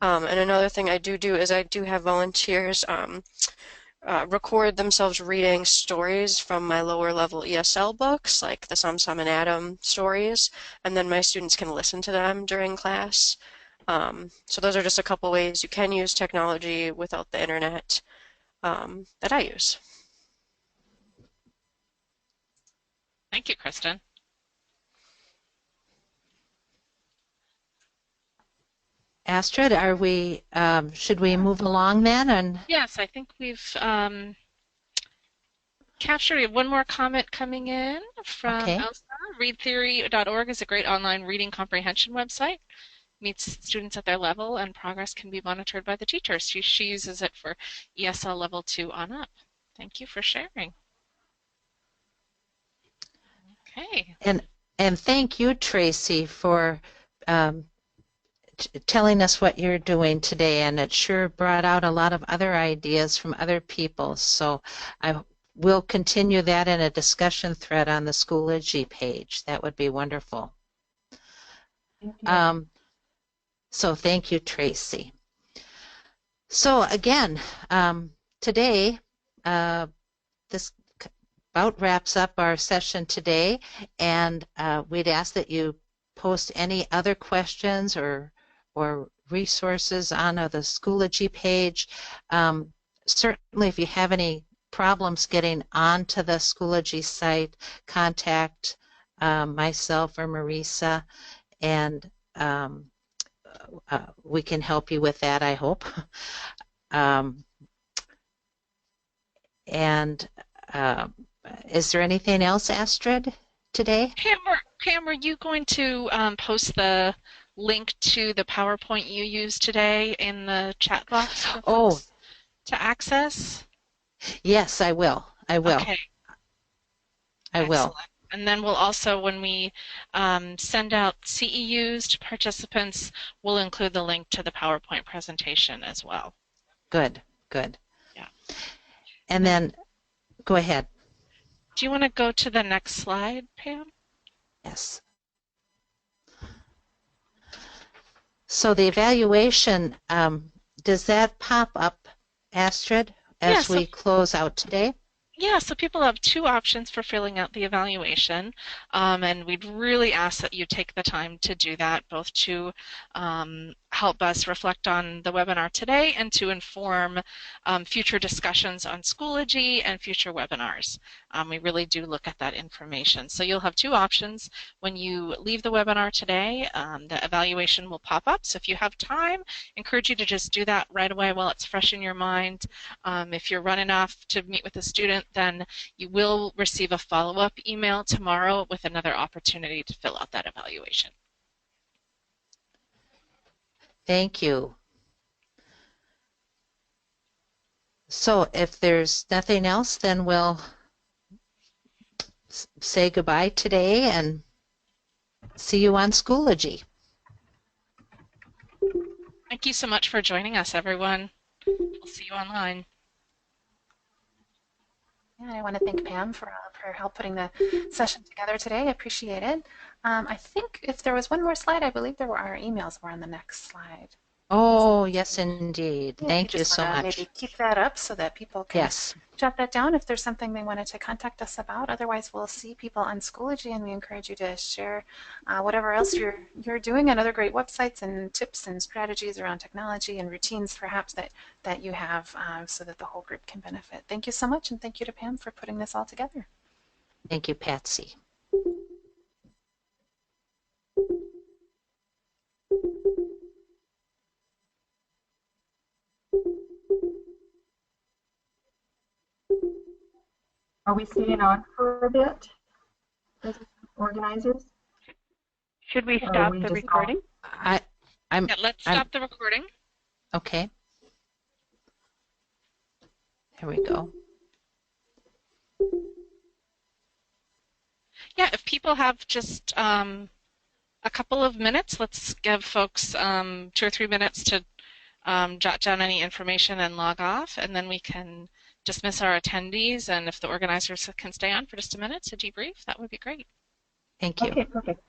And another thing I do is I do have volunteers record themselves reading stories from my lower level ESL books, like the Sam and Adam stories, and then my students can listen to them during class. So those are just a couple ways you can use technology without the internet that I use. Thank you, Kristen. Astrid, should we move along then? And yes, I think we've captured. We have one more comment coming in from Elsa. Readtheory.org is a great online reading comprehension website. Meets students at their level, and progress can be monitored by the teacher. She uses it for ESL level 2 on up. Thank you for sharing. Okay. And thank you, Tracy, for telling us what you're doing today, and it sure brought out a lot of other ideas from other people. So I will continue that in a discussion thread on the Schoology page. That would be wonderful. Thank you. So thank you, Tracy. So again, today, this about wraps up our session today, and we'd ask that you post any other questions or resources on the Schoology page. Certainly, if you have any problems getting onto the Schoology site, contact myself or Marisa, and we can help you with that, I hope. Is there anything else, Astrid, today? Pam, are you going to post the link to the PowerPoint you used today in the chat box for folks to access? Yes, I will. Okay. I will. And then we'll also, when we send out CEUs to participants, we'll include the link to the PowerPoint presentation as well. Good, good. Yeah. And then, go ahead. Do you want to go to the next slide, Pam? Yes. So the evaluation, does that pop up, Astrid, as we close out today? Yeah, so people have two options for filling out the evaluation, and we'd really ask that you take the time to do that, both to help us reflect on the webinar today and to inform future discussions on Schoology and future webinars. We really do look at that information. So you'll have two options. When you leave the webinar today, the evaluation will pop up. So if you have time, I encourage you to just do that right away while it's fresh in your mind. If you're running off to meet with a student, then you will receive a follow-up email tomorrow with another opportunity to fill out that evaluation. Thank you. So if there's nothing else, then we'll say goodbye today and see you on Schoology. Thank you so much for joining us, everyone. We'll see you online. Yeah, I want to thank Pam for all of her help putting the session together today. I appreciate it. I think if there was one more slide, I believe there were our emails were on the next slide. Oh, yes, indeed. Yeah, Thank you so much. Maybe keep that up so that people can Yes. jot that down if there's something they wanted to contact us about. Otherwise, we'll see people on Schoology, and we encourage you to share whatever else you're doing and other great websites and tips and strategies around technology and routines, perhaps that you have, so that the whole group can benefit. Thank you so much, and thank you to Pam for putting this all together. Thank you, Patsy. Are we staying on for a bit, as organizers? Should we Or stop we the just recording? Yeah, let's stop the recording. Okay. Here we go. Yeah, if people have just a couple of minutes, let's give folks 2 or 3 minutes to jot down any information and log off, and then we can dismiss our attendees, and if the organizers can stay on for just a minute to debrief, that would be great. Thank you. Okay, perfect.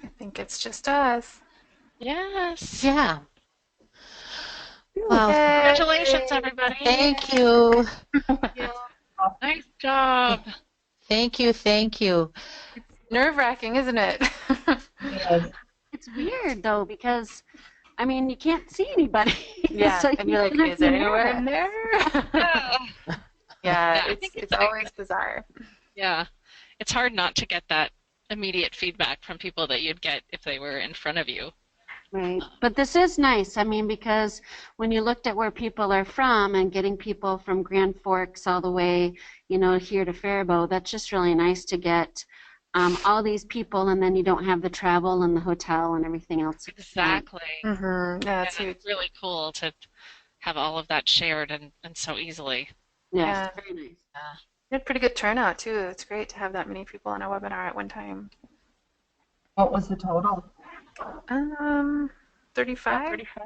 I think it's just us. Yes. Yeah. Well, Congratulations, everybody. thank you. Yeah. Nice job. Thank you. Thank you. Nerve-wracking, isn't it? Yes. It's weird though because I mean you can't see anybody. Yeah, So and you're like, kinda is anyone nervous. there? Yeah. Yeah, I think it's always bizarre. Yeah, it's hard not to get that immediate feedback from people that you'd get if they were in front of you. Right. But this is nice. I mean, because when you looked at where people are from and getting people from Grand Forks all the way, here to Faribault, that's just really nice to get all these people, and then you don't have the travel and the hotel and everything else. Exactly. Mm-hmm. Yeah, And it's really cool to have all of that shared and so easily. Yeah, very nice. Yeah. We had pretty good turnout too. It's great to have that many people on a webinar at one time. What was the total? 35? 35.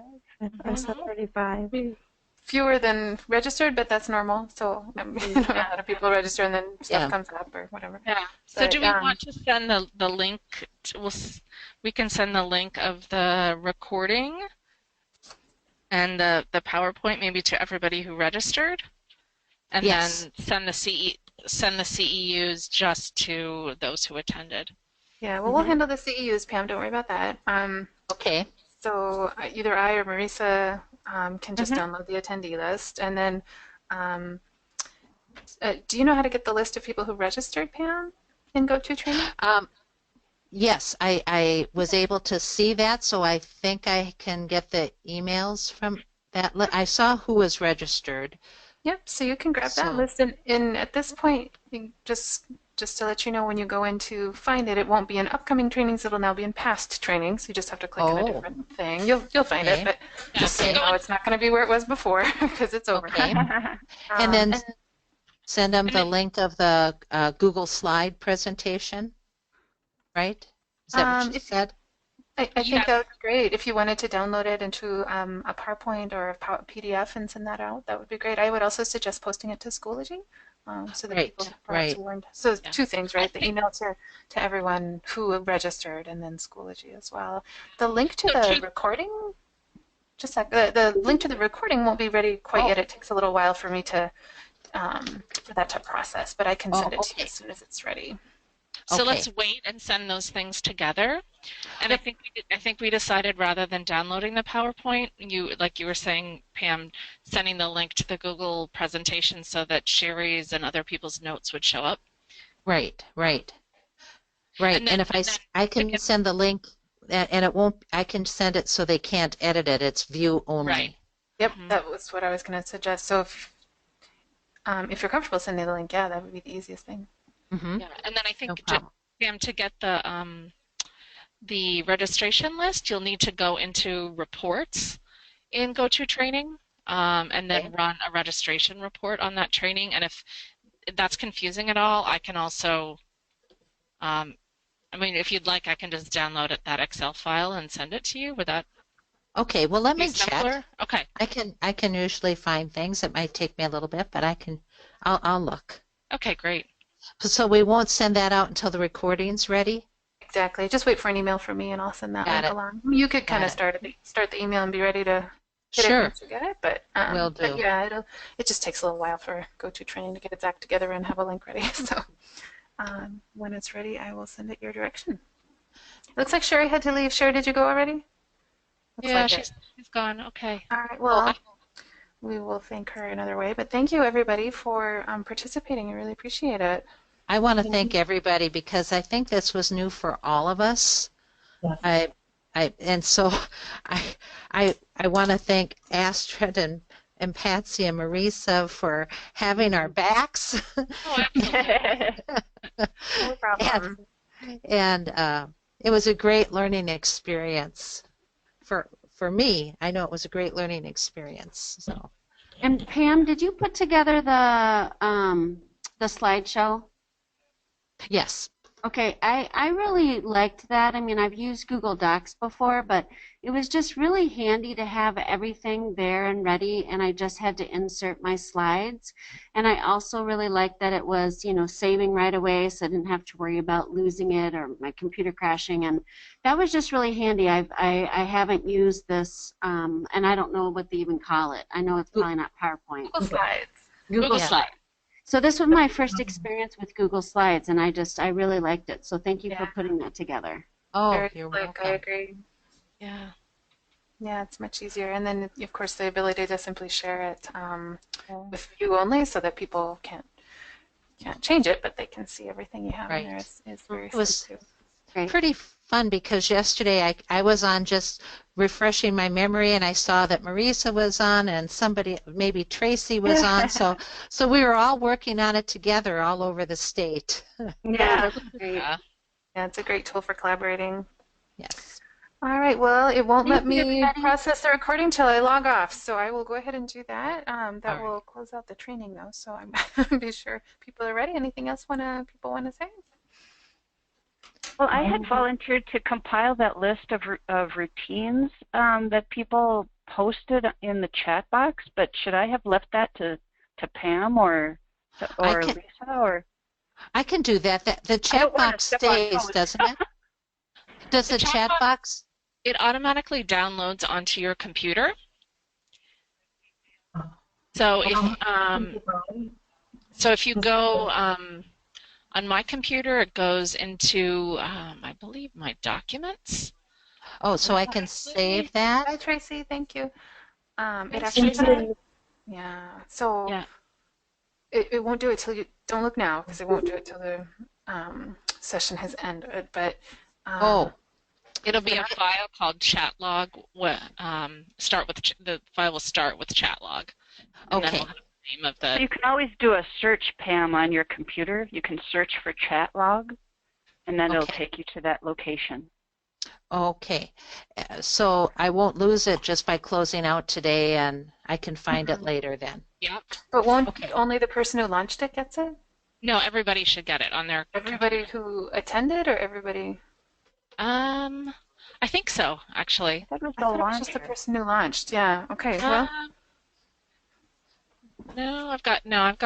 I said 35. Fewer than registered, but that's normal. So a lot of people register and then stuff comes up or whatever. Yeah. So do we want to send the link? We can send the link of the recording and the PowerPoint maybe to everybody who registered, and then send the CEUs just to those who attended. Yeah. Well, we'll handle the CEUs, Pam. Don't worry about that. Okay. So either I or Marisa can just download the attendee list, and then do you know how to get the list of people who registered, Pam, in GoToTraining? Yes, I was able to see that, so I think I can get the emails from that. I saw who was registered. Yep, so you can grab that list, and at this point, just to let you know, when you go in to find it, it won't be in upcoming trainings, it'll now be in past trainings. You just have to click on a different thing. You'll find it, but just so you know, it's not going to be where it was before because it's over. Okay. And then send them the link of the Google slide presentation, right? Is that what you said? I think that would be great. If you wanted to download it into a PowerPoint or a PDF and send that out, that would be great. I would also suggest posting it to Schoology so that people perhaps learned. So two things, right? The email to everyone who registered, and then Schoology as well. The link to the recording, just like the link to the recording won't be ready quite yet. It takes a little while for me to for that to process, but I can send it to you as soon as it's ready. So let's wait and send those things together. And I think we decided rather than downloading the PowerPoint, like you were saying, Pam, sending the link to the Google presentation so that Cherie's and other people's notes would show up. Right. And if I can send the link, and it won't. I can send it so they can't edit it. It's view only. Right. Yep, that was what I was going to suggest. So if you're comfortable sending the link, that would be the easiest thing. Mm-hmm. Yeah, and then I think to get the registration list, you'll need to go into reports in GoToTraining, and then run a registration report on that training. And if that's confusing at all, I can also, if you'd like, I can just download that Excel file and send it to you. Would that? Okay. Well, let me check. Okay. I can usually find things. It might take me a little bit, but I'll look. Okay, great. So we won't send that out until the recording's ready? Exactly. Just wait for an email from me and I'll send that link along. You could kind of start the email and be ready to hit it once you get it, but will do. But yeah, it just takes a little while for GoToTraining to get its act together and have a link ready. So when it's ready, I will send it your direction. Looks like Cherie had to leave. Cherie, did you go already? She's gone. Okay. All right. Well, we will thank her another way. But thank you, everybody, for participating. I really appreciate it. I want to thank everybody because I think this was new for all of us. Yes. And so I want to thank Astrid and Patsy and Marisa for having our backs. Oh, absolutely. No problem. And it was a great learning experience for me. I know it was a great learning experience. So. And Pam, did you put together the slideshow? Yes. Okay, I really liked that. I mean, I've used Google Docs before, but it was just really handy to have everything there and ready, and I just had to insert my slides. And I also really liked that it was, saving right away, so I didn't have to worry about losing it or my computer crashing, and that was just really handy. I haven't used this, and I don't know what they even call it. I know it's probably not PowerPoint. Google Slides. Google Slides. So this was my first experience with Google Slides, and I really liked it. So thank you for putting that together. Oh, you're welcome. I agree. Yeah. Yeah, it's much easier. And then, of course, the ability to simply share it with view only so that people can't change it, but they can see everything you have in there is very sweet too. Great. pretty fun because yesterday I was on just refreshing my memory and I saw that Marisa was on and somebody, maybe Tracy was on. So we were all working on it together all over the state. Yeah. Great. Yeah. Yeah, it's a great tool for collaborating. Yes. All right, well, it won't let Thank you, me everybody. process the recording till I log off, so I will go ahead and do that. All That right. will close out the training, though, so I'm be sure people are ready. Anything else people want to say? Well, I had volunteered to compile that list of routines that people posted in the chat box, but should I have left that to Pam or Lisa or? I can do that. The chat box stays, doesn't it? Does the chat box? It automatically downloads onto your computer. So if you go on my computer, it goes into I believe my documents. Oh, so I can save that? Hi, Tracy. Thank you. It actually, yeah. So Yeah. it won't do it till you don't look now because it won't do it till the session has ended. But It'll be a file called chatlog. The file will start with chatlog. And then we'll have the name of the. So you can always do a search, Pam, on your computer. You can search for chatlog, and then it'll take you to that location. Okay. So I won't lose it just by closing out today, and I can find it later then. Yep. But won't only the person who launched it gets it? No, everybody should get it on their. Everybody who attended, or everybody? I think so, actually. I thought it was just the person who launched. Yeah. Okay. Well. No, I've got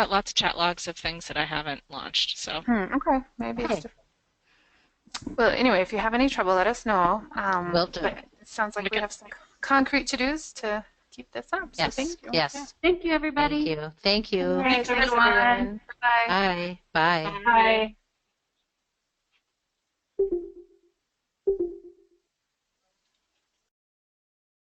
lots of chat logs of things that I haven't launched. So. Okay. Maybe it's different. Well, anyway, if you have any trouble, let us know. Will do. But it sounds like we have some concrete to-dos to keep this up. So Yes. thank you. Yes. Yeah. Thank you, everybody. Thank you. Thank you. All right, thanks, everyone. Bye. Bye. Bye. Bye.